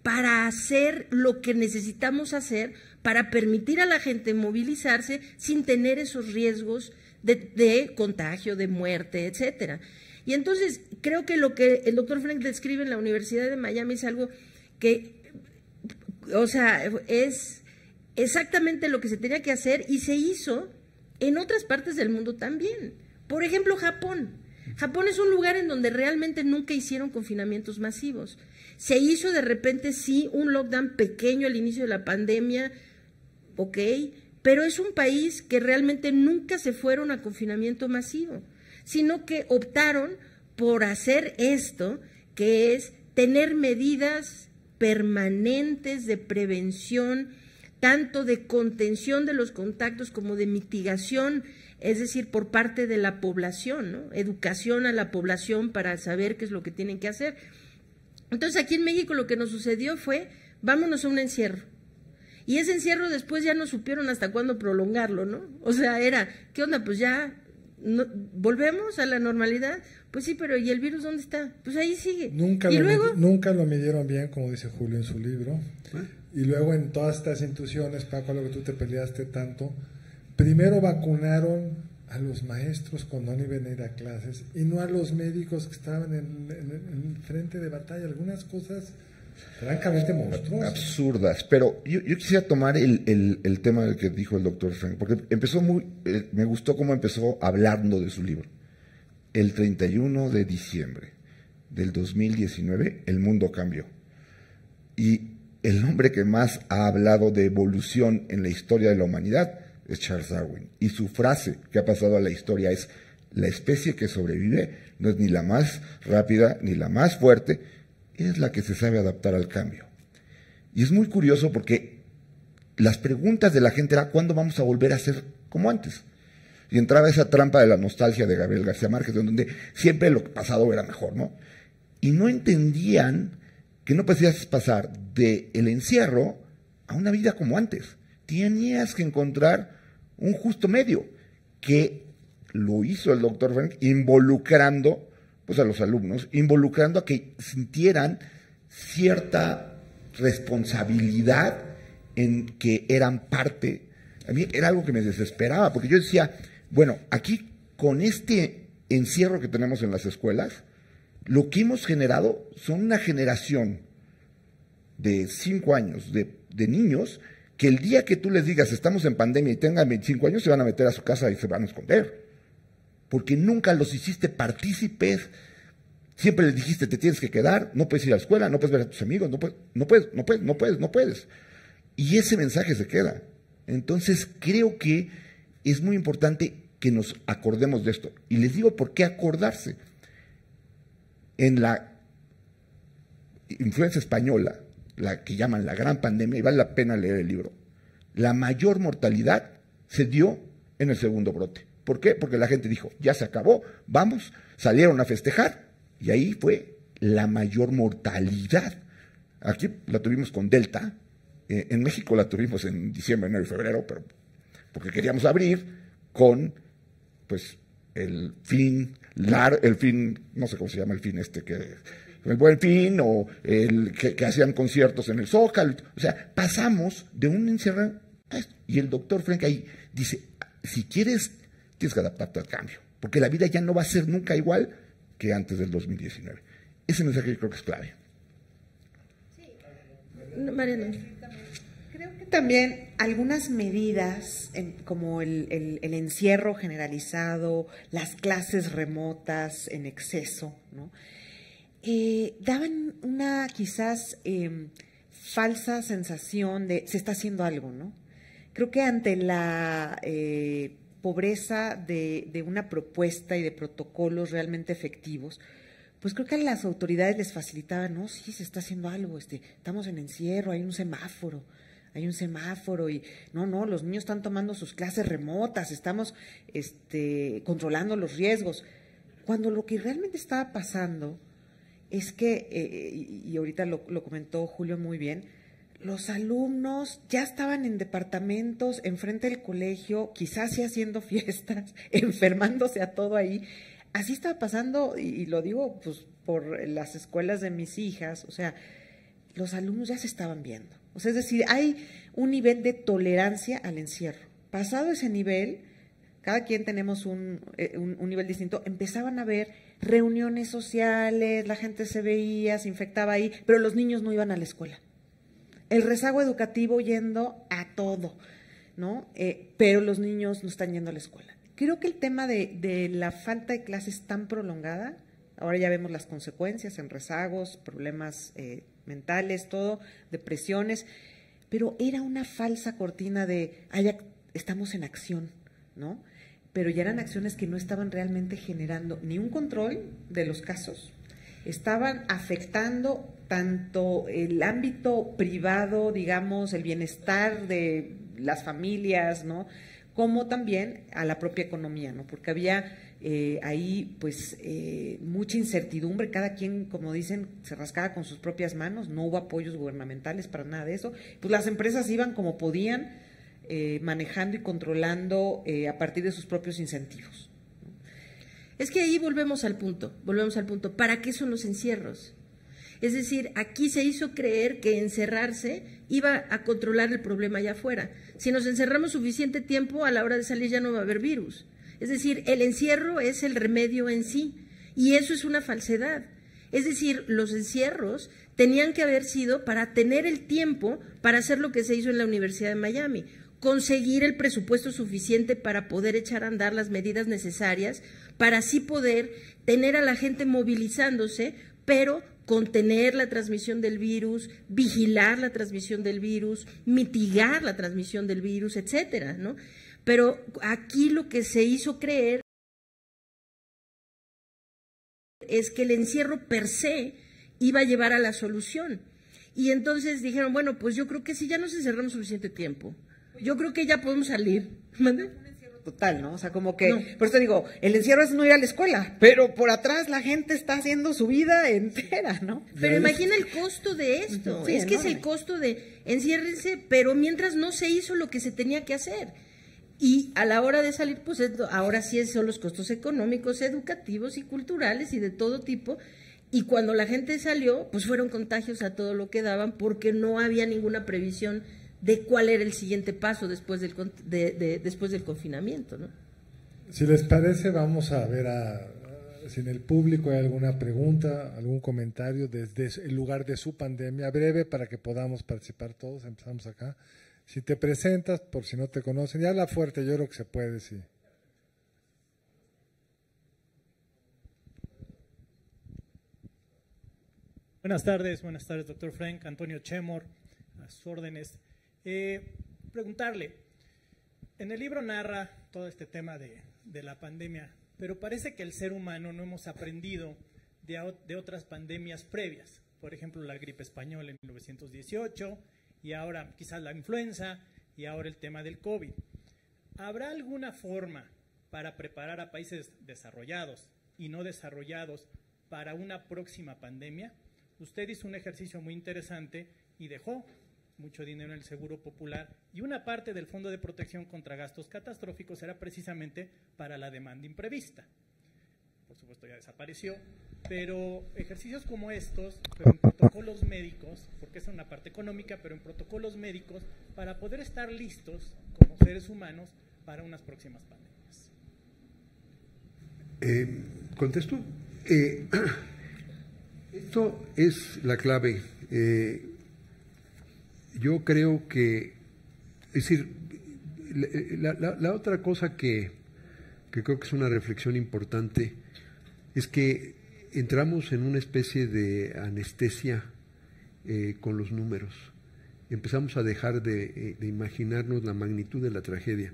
para hacer lo que necesitamos hacer, para permitir a la gente movilizarse sin tener esos riesgos de contagio, de muerte, etcétera. Y entonces creo que lo que el doctor Frank describe en la Universidad de Miami es algo que, o sea, es exactamente lo que se tenía que hacer y se hizo en otras partes del mundo también. Por ejemplo, Japón. Japón es un lugar en donde realmente nunca hicieron confinamientos masivos. Se hizo de repente, sí, un lockdown pequeño al inicio de la pandemia, ok, pero es un país que realmente nunca se fueron a confinamiento masivo, sino que optaron por hacer esto, que es tener medidas permanentes de prevención, tanto de contención de los contactos como de mitigación, es decir, por parte de la población, ¿no? Educación a la población para saber qué es lo que tienen que hacer. Entonces, aquí en México lo que nos sucedió fue, vámonos a un encierro. Y ese encierro después ya no supieron hasta cuándo prolongarlo, ¿no? O sea, era, ¿qué onda? Pues ya, ¿volvemos a la normalidad? Pues sí, pero ¿y el virus dónde está? Pues ahí sigue. Nunca lo midieron bien, como dice Julio en su libro. Y luego en todas estas instituciones, Paco, a lo que tú te peleaste tanto, primero vacunaron a los maestros cuando no iban a ir a clases y no a los médicos que estaban en el frente de batalla. Algunas cosas francamente monstruosas. Absurdas. Pero yo quisiera tomar el tema del que dijo el doctor Frank, porque me gustó cómo empezó hablando de su libro. El 31 de diciembre del 2019, el mundo cambió. Y el hombre que más ha hablado de evolución en la historia de la humanidad es Charles Darwin. Y su frase que ha pasado a la historia es: la especie que sobrevive no es ni la más rápida ni la más fuerte, es la que se sabe adaptar al cambio. Y es muy curioso porque las preguntas de la gente eran: ¿cuándo vamos a volver a ser como antes? Y entraba esa trampa de la nostalgia de Gabriel García Márquez, donde siempre lo pasado era mejor, ¿no? Y no entendían que no podías pasar del encierro a una vida como antes. Tenías que encontrar un justo medio, que lo hizo el doctor Frank, involucrando pues, a los alumnos, involucrando a que sintieran cierta responsabilidad en que eran parte. A mí era algo que me desesperaba, porque yo decía, bueno, aquí con este encierro que tenemos en las escuelas, lo que hemos generado son una generación de 5 años de niños que el día que tú les digas estamos en pandemia y tengan 25 años se van a meter a su casa y se van a esconder, porque nunca los hiciste partícipes. Siempre les dijiste, te tienes que quedar, no puedes ir a la escuela, no puedes ver a tus amigos, no puedes. Y ese mensaje se queda. Entonces creo que es muy importante que nos acordemos de esto. Y les digo por qué acordarse. En la influencia española, la que llaman la gran pandemia, y vale la pena leer el libro, la mayor mortalidad se dio en el segundo brote. ¿Por qué? Porque la gente dijo, ya se acabó, vamos, salieron a festejar, y ahí fue la mayor mortalidad. Aquí la tuvimos con Delta, en México la tuvimos en diciembre, enero y febrero, pero porque queríamos abrir con pues el fin, no sé cómo se llama el fin el Buen Fin, o el que hacían conciertos en el Zócalo. O sea, pasamos de un encierro a esto. Y el doctor Frank ahí dice, si quieres, tienes que adaptarte al cambio, porque la vida ya no va a ser nunca igual que antes del 2019. Ese mensaje yo creo que es clave. Sí. Mariana. Creo que también algunas medidas, como el encierro generalizado, las clases remotas en exceso, ¿no? Daban una quizás falsa sensación de se está haciendo algo, ¿no? Creo que ante la pobreza de una propuesta y de protocolos realmente efectivos, pues creo que a las autoridades les facilitaba, no, sí, se está haciendo algo, estamos en encierro, hay un semáforo y no, los niños están tomando sus clases remotas, estamos controlando los riesgos, cuando lo que realmente estaba pasando es que, y ahorita lo comentó Julio muy bien, los alumnos ya estaban en departamentos enfrente del colegio, quizás sí haciendo fiestas, enfermándose a todo ahí. Así estaba pasando, y lo digo pues por las escuelas de mis hijas, o sea, los alumnos ya se estaban viendo. O sea, es decir, hay un nivel de tolerancia al encierro. Pasado ese nivel, cada quien tenemos un nivel distinto, empezaban a haber reuniones sociales, la gente se veía, se infectaba ahí, pero los niños no iban a la escuela. El rezago educativo yendo a todo, ¿no? Pero los niños no están yendo a la escuela. Creo que el tema de la falta de clases tan prolongada, ahora ya vemos las consecuencias en rezagos, problemas mentales, todo, depresiones, pero era una falsa cortina de, ya estamos en acción, ¿no? Pero ya eran acciones que no estaban realmente generando ni un control de los casos, estaban afectando tanto el ámbito privado, digamos, el bienestar de las familias, ¿no?, como también a la propia economía, ¿no?, porque había ahí pues mucha incertidumbre, cada quien, como dicen, se rascaba con sus propias manos, no hubo apoyos gubernamentales para nada de eso, pues las empresas iban como podían, manejando y controlando a partir de sus propios incentivos. Es que ahí volvemos al punto, ¿para qué son los encierros? Es decir, aquí se hizo creer que encerrarse iba a controlar el problema allá afuera. Si nos encerramos suficiente tiempo, a la hora de salir ya no va a haber virus. Es decir, el encierro es el remedio en sí, y eso es una falsedad. Es decir, los encierros tenían que haber sido para tener el tiempo para hacer lo que se hizo en la Universidad de Miami, conseguir el presupuesto suficiente para poder echar a andar las medidas necesarias, para así poder tener a la gente movilizándose, pero contener la transmisión del virus, vigilar la transmisión del virus, mitigar la transmisión del virus, etcétera, ¿no? Pero aquí lo que se hizo creer es que el encierro per se iba a llevar a la solución. Y entonces dijeron, bueno, pues yo creo que si ya nos encerramos suficiente tiempo, yo creo que ya podemos salir. ¿Mande? Total, ¿no? O sea, como que, no. Por eso digo, el encierro es no ir a la escuela, pero por atrás la gente está haciendo su vida entera, ¿no? Pero imagina el costo de esto, sí, es que enorme. Es el costo de enciérrense, pero mientras no se hizo lo que se tenía que hacer. Y a la hora de salir, pues ahora sí son los costos económicos, educativos y culturales y de todo tipo. Y cuando la gente salió, pues fueron contagios a todo lo que daban porque no había ninguna previsión de cuál era el siguiente paso después del confinamiento, ¿no? Si les parece, vamos a ver si en el público hay alguna pregunta, algún comentario desde el lugar de su pandemia, breve para que podamos participar todos. Empezamos acá. Si te presentas, por si no te conocen, y habla fuerte, yo creo que se puede, sí. Buenas tardes, doctor Frank, Antonio Chemor, a sus órdenes. Preguntarle, en el libro narra todo este tema de la pandemia, pero parece que el ser humano no hemos aprendido de otras pandemias previas, por ejemplo la gripe española en 1918 y ahora quizás la influenza y ahora el tema del COVID. ¿Habrá alguna forma para preparar a países desarrollados y no desarrollados para una próxima pandemia? Usted hizo un ejercicio muy interesante y dejó mucho dinero en el Seguro Popular y una parte del Fondo de Protección contra Gastos Catastróficos era precisamente para la demanda imprevista. Por supuesto ya desapareció, pero ejercicios como estos, pero en protocolos médicos, porque es una parte económica, pero en protocolos médicos para poder estar listos como seres humanos para unas próximas pandemias. ¿Contesto? Esto es la clave. Yo creo que, es decir, la otra cosa que creo que es una reflexión importante es que entramos en una especie de anestesia con los números. Empezamos a dejar de imaginarnos la magnitud de la tragedia.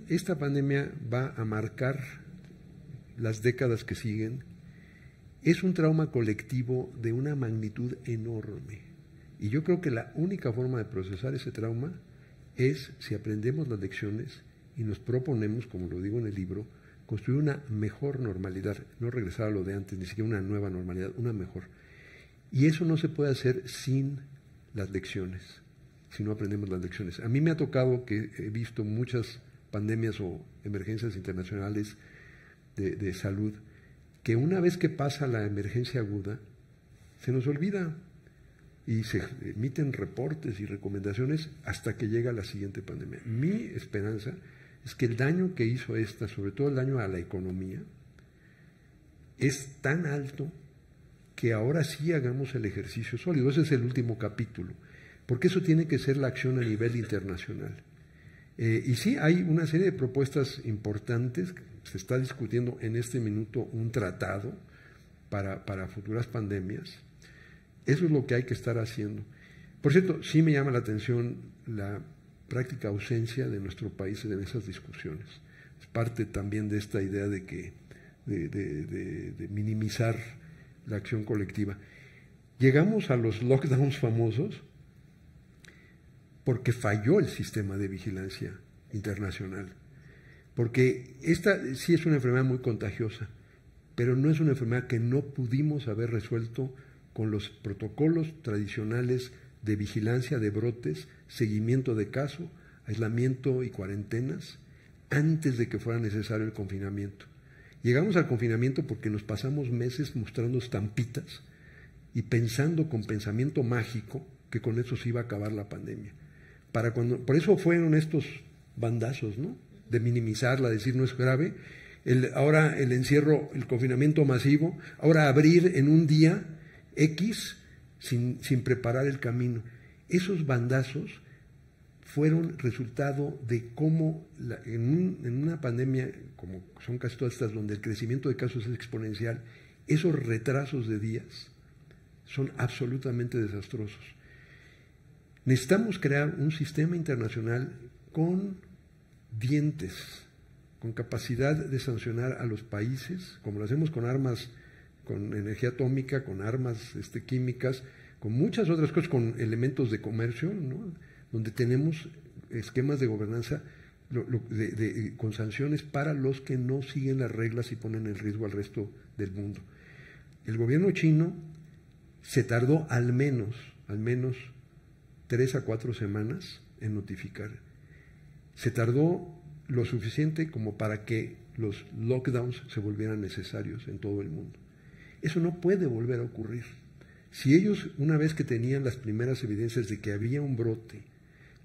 Esta pandemia va a marcar las décadas que siguen. Es un trauma colectivo de una magnitud enorme. Y yo creo que la única forma de procesar ese trauma es si aprendemos las lecciones y nos proponemos, como lo digo en el libro, construir una mejor normalidad, no regresar a lo de antes, ni siquiera una nueva normalidad, una mejor. Y eso no se puede hacer sin las lecciones, si no aprendemos las lecciones. A mí me ha tocado que he visto muchas pandemias o emergencias internacionales de salud, que una vez que pasa la emergencia aguda, se nos olvida y se emiten reportes y recomendaciones hasta que llega la siguiente pandemia. Mi esperanza es que el daño que hizo esta, sobre todo el daño a la economía, es tan alto que ahora sí hagamos el ejercicio sólido. Ese es el último capítulo, porque eso tiene que ser la acción a nivel internacional. Y sí, hay una serie de propuestas importantes. Se está discutiendo en este minuto un tratado para futuras pandemias. Eso es lo que hay que estar haciendo. Por cierto, sí me llama la atención la práctica ausencia de nuestro país en esas discusiones. Es parte también de esta idea de de minimizar la acción colectiva. Llegamos a los lockdowns famosos porque falló el sistema de vigilancia internacional. Porque esta sí es una enfermedad muy contagiosa, pero no es una enfermedad que no pudimos haber resuelto con los protocolos tradicionales de vigilancia de brotes, seguimiento de caso, aislamiento y cuarentenas, antes de que fuera necesario el confinamiento. Llegamos al confinamiento porque nos pasamos meses mostrando estampitas y pensando con pensamiento mágico que con eso se iba a acabar la pandemia. Por eso fueron estos bandazos, ¿no? De minimizarla, decir no es grave. Ahora el encierro, el confinamiento masivo, ahora abrir en un día X sin preparar el camino. Esos bandazos fueron resultado de cómo en una pandemia, como son casi todas estas, donde el crecimiento de casos es exponencial, esos retrasos de días son absolutamente desastrosos. Necesitamos crear un sistema internacional con dientes, con capacidad de sancionar a los países, como lo hacemos con armas, con energía atómica, con armas químicas, con muchas otras cosas, con elementos de comercio, ¿no? Donde tenemos esquemas de gobernanza con sanciones para los que no siguen las reglas y ponen en riesgo al resto del mundo. El gobierno chino se tardó al menos 3 a 4 semanas en notificar. Se tardó lo suficiente como para que los lockdowns se volvieran necesarios en todo el mundo. Eso no puede volver a ocurrir. Si ellos, una vez que tenían las primeras evidencias de que había un brote,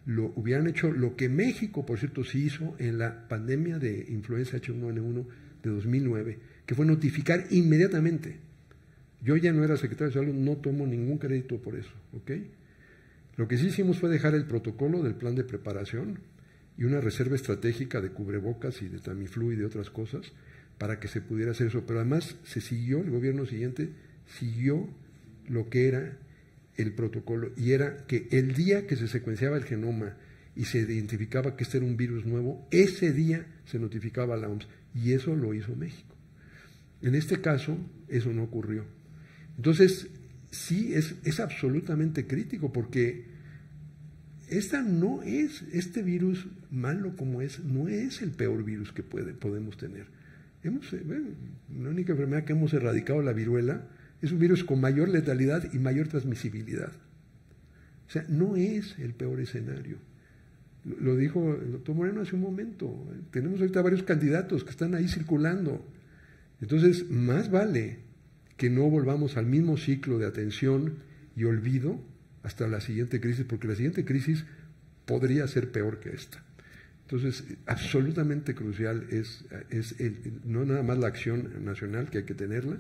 hubieran hecho lo que México, por cierto, sí hizo en la pandemia de influenza H1N1 de 2009, que fue notificar inmediatamente. Yo ya no era secretario de Salud, no tomo ningún crédito por eso, ¿ok? Lo que sí hicimos fue dejar el protocolo del plan de preparación y una reserva estratégica de cubrebocas y de Tamiflu y de otras cosas para que se pudiera hacer eso. Pero además se siguió, el gobierno siguiente siguió lo que era el protocolo, y era que el día que se secuenciaba el genoma y se identificaba que este era un virus nuevo, ese día se notificaba a la OMS, y eso lo hizo México. En este caso, eso no ocurrió. Entonces, sí, es absolutamente crítico, porque este virus, malo como es, no es el peor virus que podemos tener. La única enfermedad que hemos erradicado, la viruela, es un virus con mayor letalidad y mayor transmisibilidad. O sea, no es el peor escenario. Lo dijo el doctor Moreno hace un momento. Tenemos ahorita varios candidatos que están ahí circulando. Entonces, más vale que no volvamos al mismo ciclo de atención y olvido hasta la siguiente crisis, porque la siguiente crisis podría ser peor que esta. Entonces, absolutamente crucial es no nada más la acción nacional, que hay que tenerla.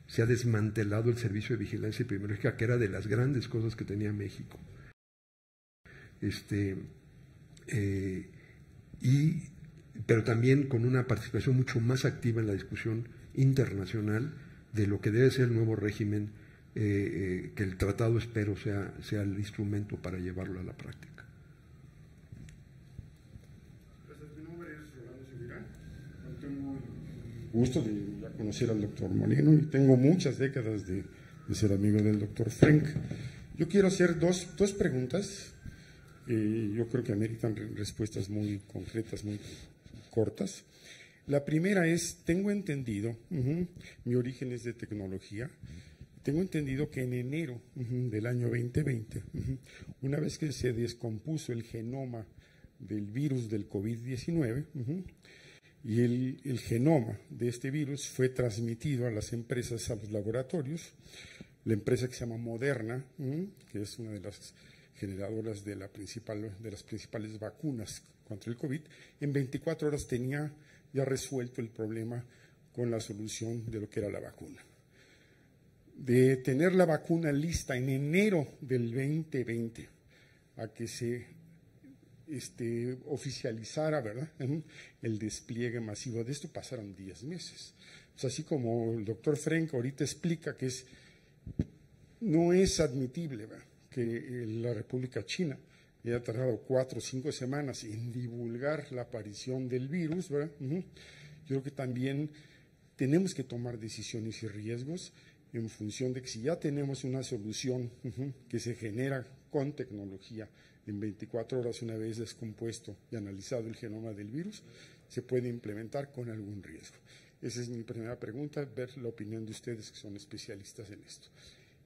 Se ha desmantelado el servicio de vigilancia epidemiológica, que era de las grandes cosas que tenía México. Pero también con una participación mucho más activa en la discusión internacional de lo que debe ser el nuevo régimen, que el tratado, espero, sea el instrumento para llevarlo a la práctica. Mi nombre es Rolando Seguirá. Tengo el gusto de conocer al doctor Moreno y tengo muchas décadas de ser amigo del doctor Frank. Yo quiero hacer dos preguntas. Yo creo que ameritan respuestas muy concretas, muy cortas. La primera es, tengo entendido, mi origen es de tecnología, tengo entendido que en enero del año 2020, una vez que se descompuso el genoma del virus del COVID-19, y el genoma de este virus fue transmitido a las empresas, a los laboratorios, la empresa que se llama Moderna, que es una de las generadoras de las principales vacunas contra el COVID, en 24 horas tenía ya resuelto el problema con la solución de lo que era la vacuna. De tener la vacuna lista en enero del 2020 a que se oficializara, ¿verdad?, el despliegue masivo de esto, pasaron 10 meses. O sea, así como el doctor Frank ahorita explica que no es admitible, ¿verdad?, que la República China haya tardado 4 o 5 semanas en divulgar la aparición del virus, ¿verdad? Yo creo que también tenemos que tomar decisiones y riesgos en función de que si ya tenemos una solución que se genera con tecnología en 24 horas una vez descompuesto y analizado el genoma del virus, se puede implementar con algún riesgo. Esa es mi primera pregunta, ver la opinión de ustedes que son especialistas en esto.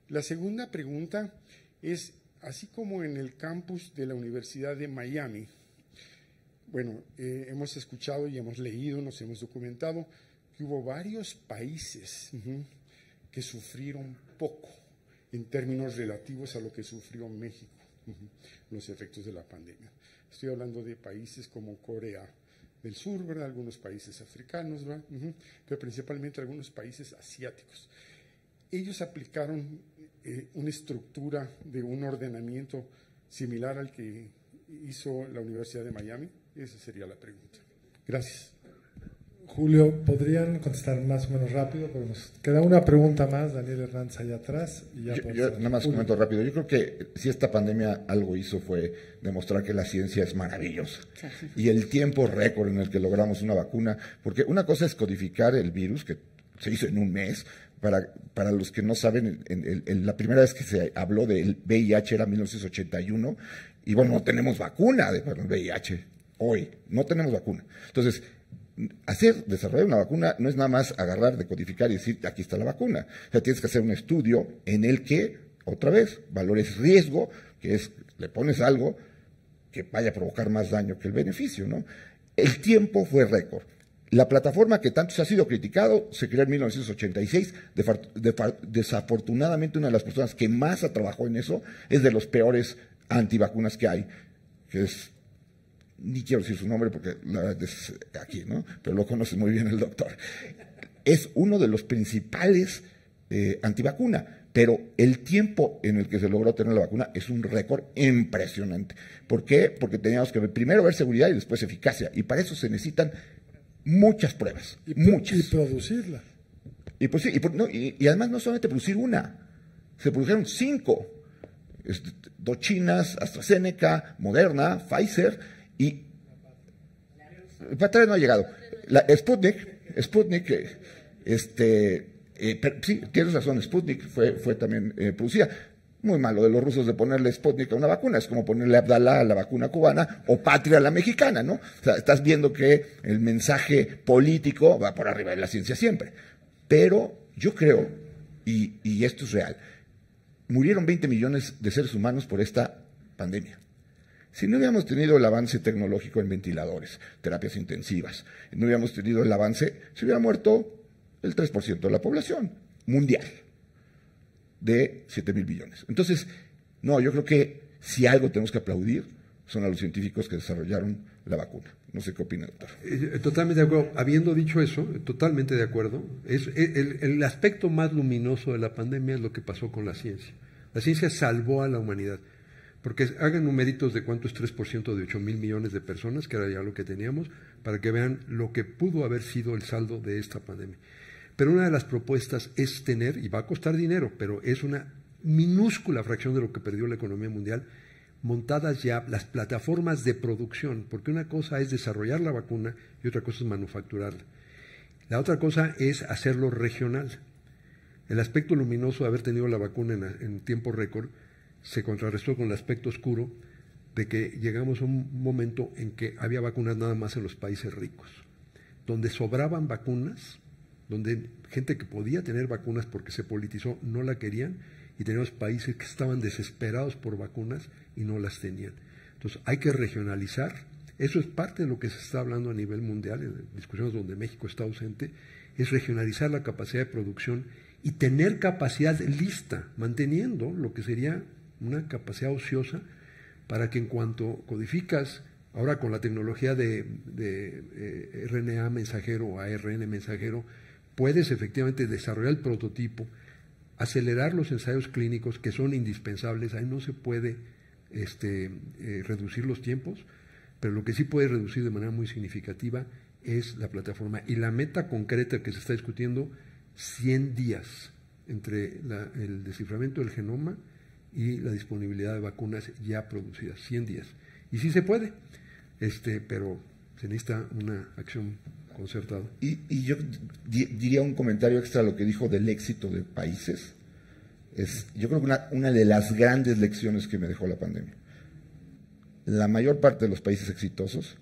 La segunda pregunta es, así como en el campus de la Universidad de Miami, bueno, hemos escuchado y hemos leído, nos hemos documentado que hubo varios países que sufrieron poco en términos relativos a lo que sufrió México, los efectos de la pandemia. Estoy hablando de países como Corea del Sur, ¿verdad? Algunos países africanos, ¿verdad? Pero principalmente algunos países asiáticos. Ellos aplicaron una estructura de un ordenamiento similar al que hizo la Universidad de Miami. Esa sería la pregunta. Gracias. Julio, ¿podrían contestar más o menos rápido? Porque nos queda una pregunta más, Daniel Hernández allá atrás. Y ya yo nada más comento rápido. Yo creo que si esta pandemia algo hizo fue demostrar que la ciencia es maravillosa. Y el tiempo récord en el que logramos una vacuna, porque una cosa es codificar el virus, que se hizo en un mes. Para los que no saben, la primera vez que se habló del VIH era en 1981, y bueno, no tenemos vacuna para el VIH hoy, no tenemos vacuna. Entonces, desarrollar una vacuna no es nada más agarrar, decodificar y decir, aquí está la vacuna. O sea, tienes que hacer un estudio en el que, otra vez, valores riesgo, que es, le pones algo que vaya a provocar más daño que el beneficio, ¿no? El tiempo fue récord. La plataforma que tanto se ha sido criticado se creó en 1986. Desafortunadamente, una de las personas que más ha trabajado en eso es de los peores antivacunas que hay, que es, ni quiero decir su nombre porque la verdad es aquí, ¿no? Pero lo conoce muy bien el doctor. Es uno de los principales antivacuna, pero el tiempo en el que se logró tener la vacuna es un récord impresionante. ¿Por qué? Porque teníamos que primero ver seguridad y después eficacia, y para eso se necesitan muchas pruebas, muchas. Y producirla. Y, pues, sí, y además no solamente producir una, se produjeron 5, 2 chinas, AstraZeneca, Moderna, Pfizer, y para atrás no ha llegado. La Sputnik, sí, tienes razón, Sputnik fue también producida. Muy malo de los rusos de ponerle Sputnik a una vacuna, es como ponerle Abdala a la vacuna cubana o Patria a la mexicana, ¿no? O sea, estás viendo que el mensaje político va por arriba de la ciencia siempre. Pero yo creo, y esto es real, murieron 20 millones de seres humanos por esta pandemia. Si no hubiéramos tenido el avance tecnológico en ventiladores, terapias intensivas, no hubiéramos tenido el avance, se hubiera muerto el 3% de la población mundial, de 7,000 billones. Entonces, no, yo creo que si algo tenemos que aplaudir son a los científicos que desarrollaron la vacuna. No sé qué opina, doctor. Totalmente de acuerdo. Habiendo dicho eso, totalmente de acuerdo. El aspecto más luminoso de la pandemia es lo que pasó con la ciencia. La ciencia salvó a la humanidad. Porque hagan numeritos de cuánto es 3% de 8,000 millones de personas, que era ya lo que teníamos, para que vean lo que pudo haber sido el saldo de esta pandemia. Pero una de las propuestas es tener, y va a costar dinero, pero es una minúscula fracción de lo que perdió la economía mundial, montadas ya las plataformas de producción, porque una cosa es desarrollar la vacuna y otra cosa es manufacturarla. La otra cosa es hacerlo regional. El aspecto luminoso de haber tenido la vacuna en tiempo récord se contrarrestó con el aspecto oscuro de que llegamos a un momento en que había vacunas nada más en los países ricos, donde sobraban vacunas, donde gente que podía tener vacunas porque se politizó no la querían, y teníamos países que estaban desesperados por vacunas y no las tenían. Entonces hay que regionalizar. Eso es parte de lo que se está hablando a nivel mundial, en discusiones donde México está ausente, es regionalizar la capacidad de producción y tener capacidad lista, manteniendo lo que sería una capacidad ociosa para que en cuanto codificas, ahora con la tecnología de RNA mensajero o ARN mensajero, puedes efectivamente desarrollar el prototipo, acelerar los ensayos clínicos que son indispensables. Ahí no se puede reducir los tiempos, pero lo que sí puede reducir de manera muy significativa es la plataforma. Y la meta concreta que se está discutiendo, 100 días entre el desciframiento del genoma y la disponibilidad de vacunas ya producidas, 100 días. Y sí se puede, pero se necesita una acción concertado. Y yo diría un comentario extra a lo que dijo del éxito de países. Yo creo que una de las grandes lecciones que me dejó la pandemia. La mayor parte de los países exitosos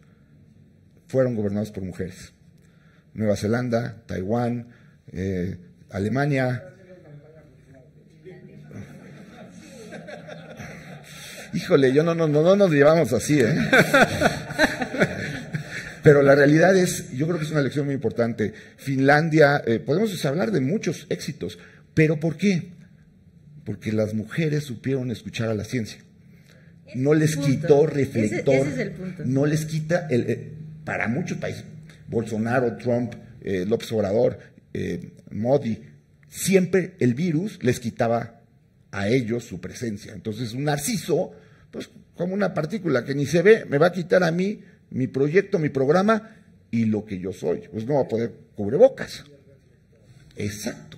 fueron gobernados por mujeres. Nueva Zelanda, Taiwán, Alemania. Híjole, no nos llevamos así, ¿eh? Pero la realidad yo creo que es una lección muy importante. Finlandia, podemos hablar de muchos éxitos, pero ¿por qué? Porque las mujeres supieron escuchar a la ciencia. No les quitó reflector, ese es el punto. No les quita, para muchos países, Bolsonaro, Trump, López Obrador, Modi, siempre el virus les quitaba a ellos su presencia. Entonces un narciso, pues como una partícula que ni se ve, me va a quitar a mí mi proyecto, mi programa y lo que yo soy. Pues no va a poder cubrebocas. Exacto.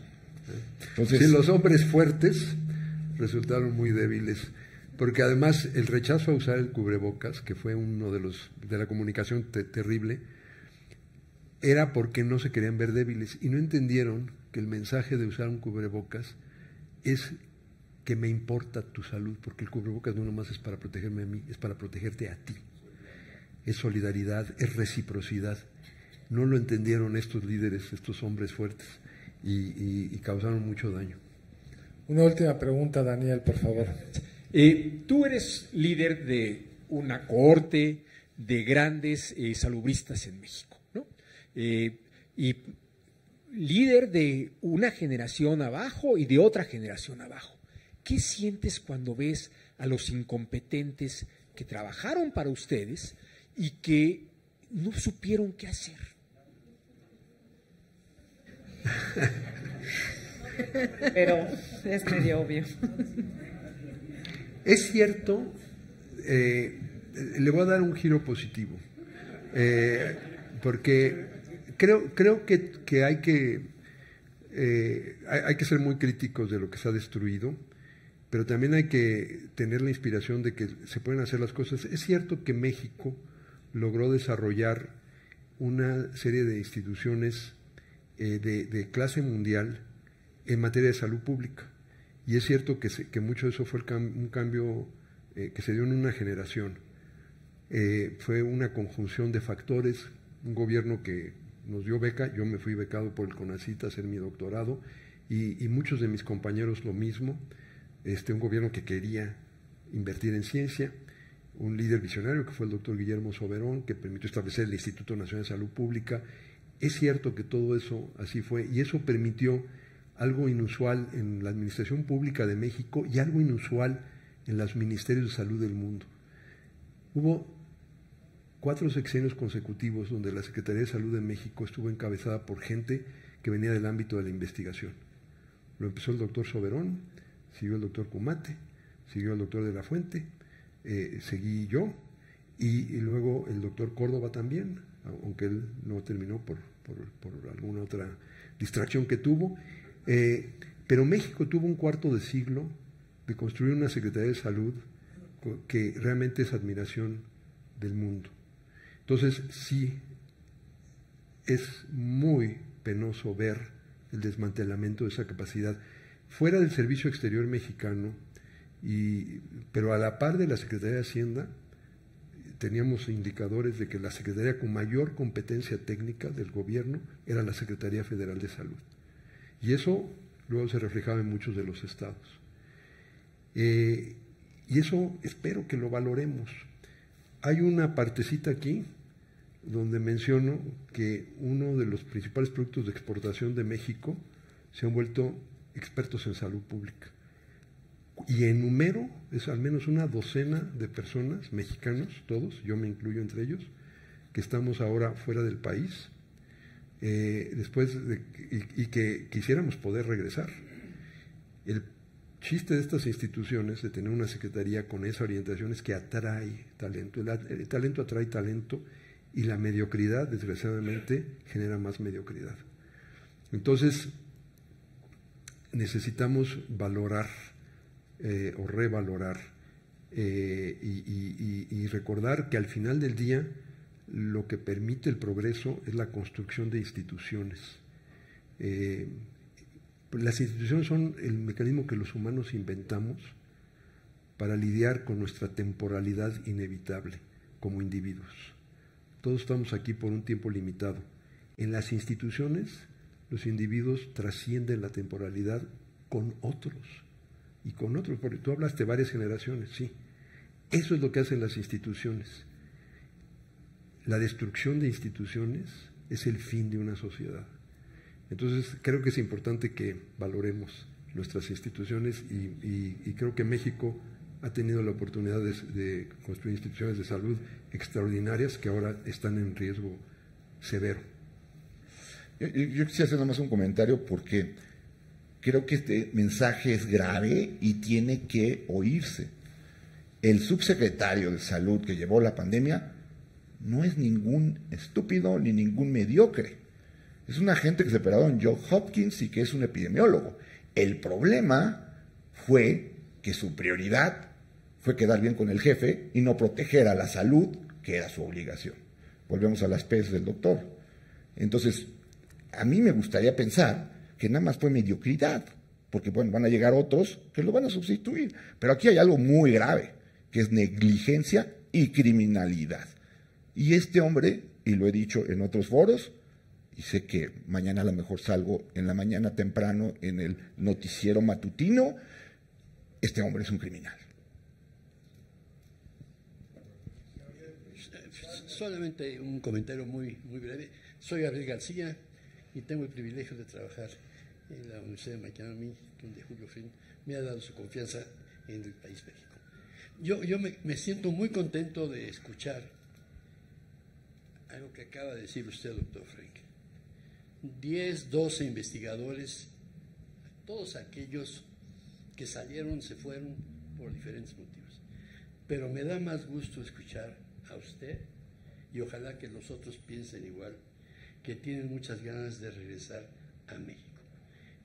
Entonces, sí, los hombres fuertes resultaron muy débiles, porque además el rechazo a usar el cubrebocas, que fue uno de la comunicación terrible, era porque no se querían ver débiles y no entendieron que el mensaje de usar un cubrebocas es que me importa tu salud, porque el cubrebocas no nomás es para protegerme a mí, es para protegerte a ti. Es solidaridad, es reciprocidad. No lo entendieron estos líderes, estos hombres fuertes, y causaron mucho daño. Una última pregunta, Daniel, por favor. Tú eres líder de una cohorte de grandes salubristas en México, ¿no? Y líder de una generación abajo y de otra generación abajo. ¿Qué sientes cuando ves a los incompetentes que trabajaron para ustedes y que no supieron qué hacer? Pero es medio obvio. Es cierto, le voy a dar un giro positivo, porque creo que hay que ser muy críticos de lo que se ha destruido, pero también hay que tener la inspiración de que se pueden hacer las cosas. Es cierto que México logró desarrollar una serie de instituciones de clase mundial en materia de salud pública, y es cierto que mucho de eso fue un cambio que se dio en una generación. Fue una conjunción de factores, un gobierno que nos dio beca, yo me fui becado por el CONACYT a hacer mi doctorado, y muchos de mis compañeros lo mismo. Un gobierno que quería invertir en ciencia, un líder visionario que fue el doctor Guillermo Soberón, que permitió establecer el Instituto Nacional de Salud Pública. Es cierto que todo eso así fue, y eso permitió algo inusual en la administración pública de México y algo inusual en los ministerios de salud del mundo. Hubo 4 sexenios consecutivos donde la Secretaría de Salud de México estuvo encabezada por gente que venía del ámbito de la investigación. Lo empezó el doctor Soberón, siguió el doctor Cumate, siguió el doctor de la Fuente, seguí yo, y luego el doctor Córdoba también, aunque él no terminó por alguna otra distracción que tuvo. Pero México tuvo un cuarto de siglo de construir una Secretaría de Salud que realmente es admiración del mundo. Entonces, sí, es muy penoso ver el desmantelamiento de esa capacidad fuera del servicio exterior mexicano, pero a la par de la Secretaría de Hacienda teníamos indicadores de que la Secretaría con mayor competencia técnica del gobierno era la Secretaría Federal de Salud. Y eso luego se reflejaba en muchos de los estados. Y eso espero que lo valoremos. Hay una partecita aquí donde menciono que uno de los principales productos de exportación de México se han vuelto expertos en salud pública. Y enumero, es al menos una docena de personas, mexicanos, todos, yo me incluyo entre ellos, que estamos ahora fuera del país, y que quisiéramos poder regresar. El chiste de estas instituciones, de tener una secretaría con esa orientación, es que atrae talento. El talento atrae talento, y la mediocridad, desgraciadamente, genera más mediocridad. Entonces, necesitamos valorar o revalorar y recordar que al final del día lo que permite el progreso es la construcción de instituciones. Las instituciones son el mecanismo que los humanos inventamos para lidiar con nuestra temporalidad inevitable como individuos. Todos estamos aquí por un tiempo limitado. En las instituciones, los individuos trascienden la temporalidad con otros y con otros, porque tú hablaste de varias generaciones, sí. Eso es lo que hacen las instituciones. La destrucción de instituciones es el fin de una sociedad. Entonces, creo que es importante que valoremos nuestras instituciones y creo que México ha tenido la oportunidad de construir instituciones de salud extraordinarias que ahora están en riesgo severo. Yo quisiera hacer nada más un comentario porque creo que este mensaje es grave y tiene que oírse. El subsecretario de Salud que llevó la pandemia no es ningún estúpido ni ningún mediocre. Es un agente que se preparó en Johns Hopkins y que es un epidemiólogo. El problema fue que su prioridad fue quedar bien con el jefe y no proteger a la salud, que era su obligación. Volvemos a las P's del doctor. Entonces, a mí me gustaría pensar que nada más fue mediocridad, porque bueno, van a llegar otros que lo van a sustituir. Pero aquí hay algo muy grave, que es negligencia y criminalidad. Y este hombre, y lo he dicho en otros foros, y sé que mañana a lo mejor salgo en la mañana temprano en el noticiero matutino, este hombre es un criminal. Solamente un comentario muy breve. Soy Gabriel García y tengo el privilegio de trabajar en la Universidad de Miami, donde Julio Fring me ha dado su confianza en el país México. Yo me siento muy contento de escuchar algo que acaba de decir usted, doctor Frank. 10, 12 investigadores, todos aquellos que salieron, se fueron por diferentes motivos. Pero me da más gusto escuchar a usted y ojalá que los otros piensen igual, que tienen muchas ganas de regresar a México.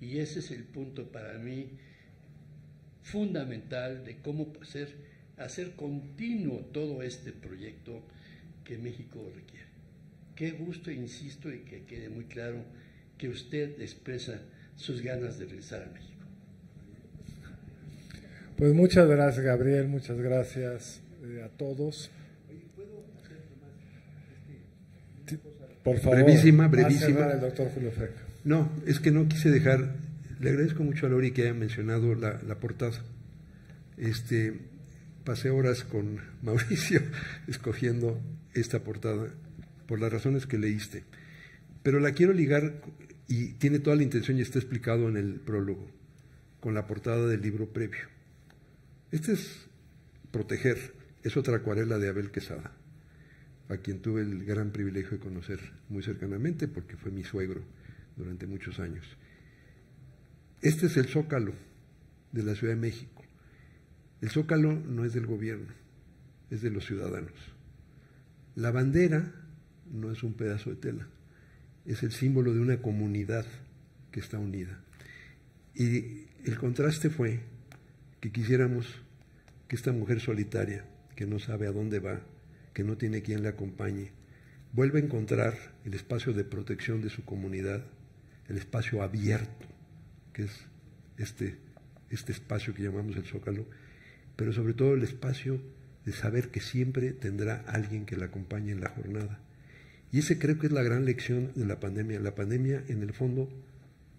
Y ese es el punto para mí fundamental de cómo hacer continuo todo este proyecto que México requiere. Qué gusto, insisto, y que quede muy claro que usted expresa sus ganas de regresar a México. Pues muchas gracias, Gabriel, muchas gracias a todos. Por favor, brevísima. El doctor Julio Frenk. No, es que no quise dejar, le agradezco mucho a Lori que haya mencionado la portada. Pasé horas con Mauricio escogiendo esta portada por las razones que leíste, pero la quiero ligar, y tiene toda la intención y está explicado en el prólogo, con la portada del libro previo. Este es Proteger, es otra acuarela de Abel Quesada, a quien tuve el gran privilegio de conocer muy cercanamente porque fue mi suegro durante muchos años. Este es el Zócalo de la Ciudad de México. El Zócalo no es del gobierno, es de los ciudadanos. La bandera no es un pedazo de tela, es el símbolo de una comunidad que está unida. Y el contraste fue que quisiéramos que esta mujer solitaria, que no sabe a dónde va, que no tiene quien la acompañe, vuelva a encontrar el espacio de protección de su comunidad, el espacio abierto, que es este espacio que llamamos el Zócalo, pero sobre todo el espacio de saber que siempre tendrá alguien que la acompañe en la jornada. Y ese creo que es la gran lección de la pandemia. La pandemia, en el fondo,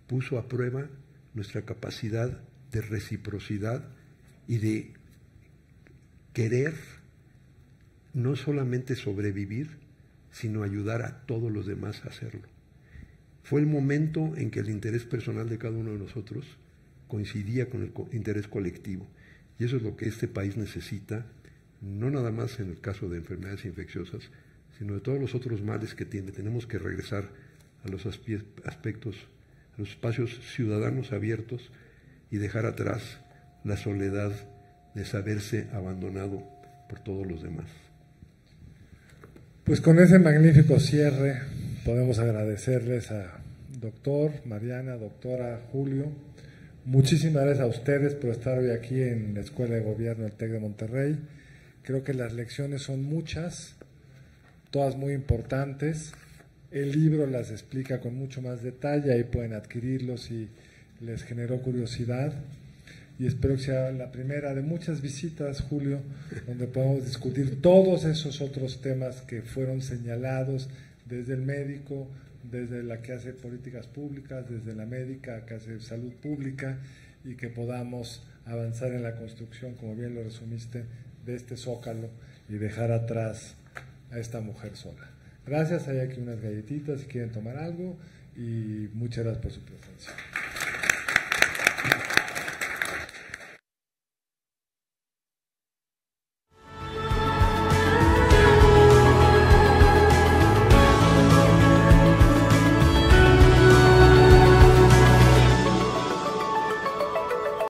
puso a prueba nuestra capacidad de reciprocidad y de querer no solamente sobrevivir, sino ayudar a todos los demás a hacerlo. Fue el momento en que el interés personal de cada uno de nosotros coincidía con el interés colectivo. Y eso es lo que este país necesita, no nada más en el caso de enfermedades infecciosas, sino de todos los otros males que tiene. Tenemos que regresar a los aspectos, a los espacios ciudadanos abiertos y dejar atrás la soledad de saberse abandonado por todos los demás. Pues con ese magnífico cierre podemos agradecerles a doctor Mariana, doctora Julio. Muchísimas gracias a ustedes por estar hoy aquí en la Escuela de Gobierno del TEC de Monterrey. Creo que las lecciones son muchas, todas muy importantes. El libro las explica con mucho más detalle, ahí pueden adquirirlos si les generó curiosidad. Y espero que sea la primera de muchas visitas, Julio, donde podamos discutir todos esos otros temas que fueron señalados desde el médico, desde la que hace políticas públicas, desde la médica que hace salud pública, y que podamos avanzar en la construcción, como bien lo resumiste, de este zócalo y dejar atrás a esta mujer sola. Gracias, hay aquí unas galletitas si quieren tomar algo, y muchas gracias por su presencia.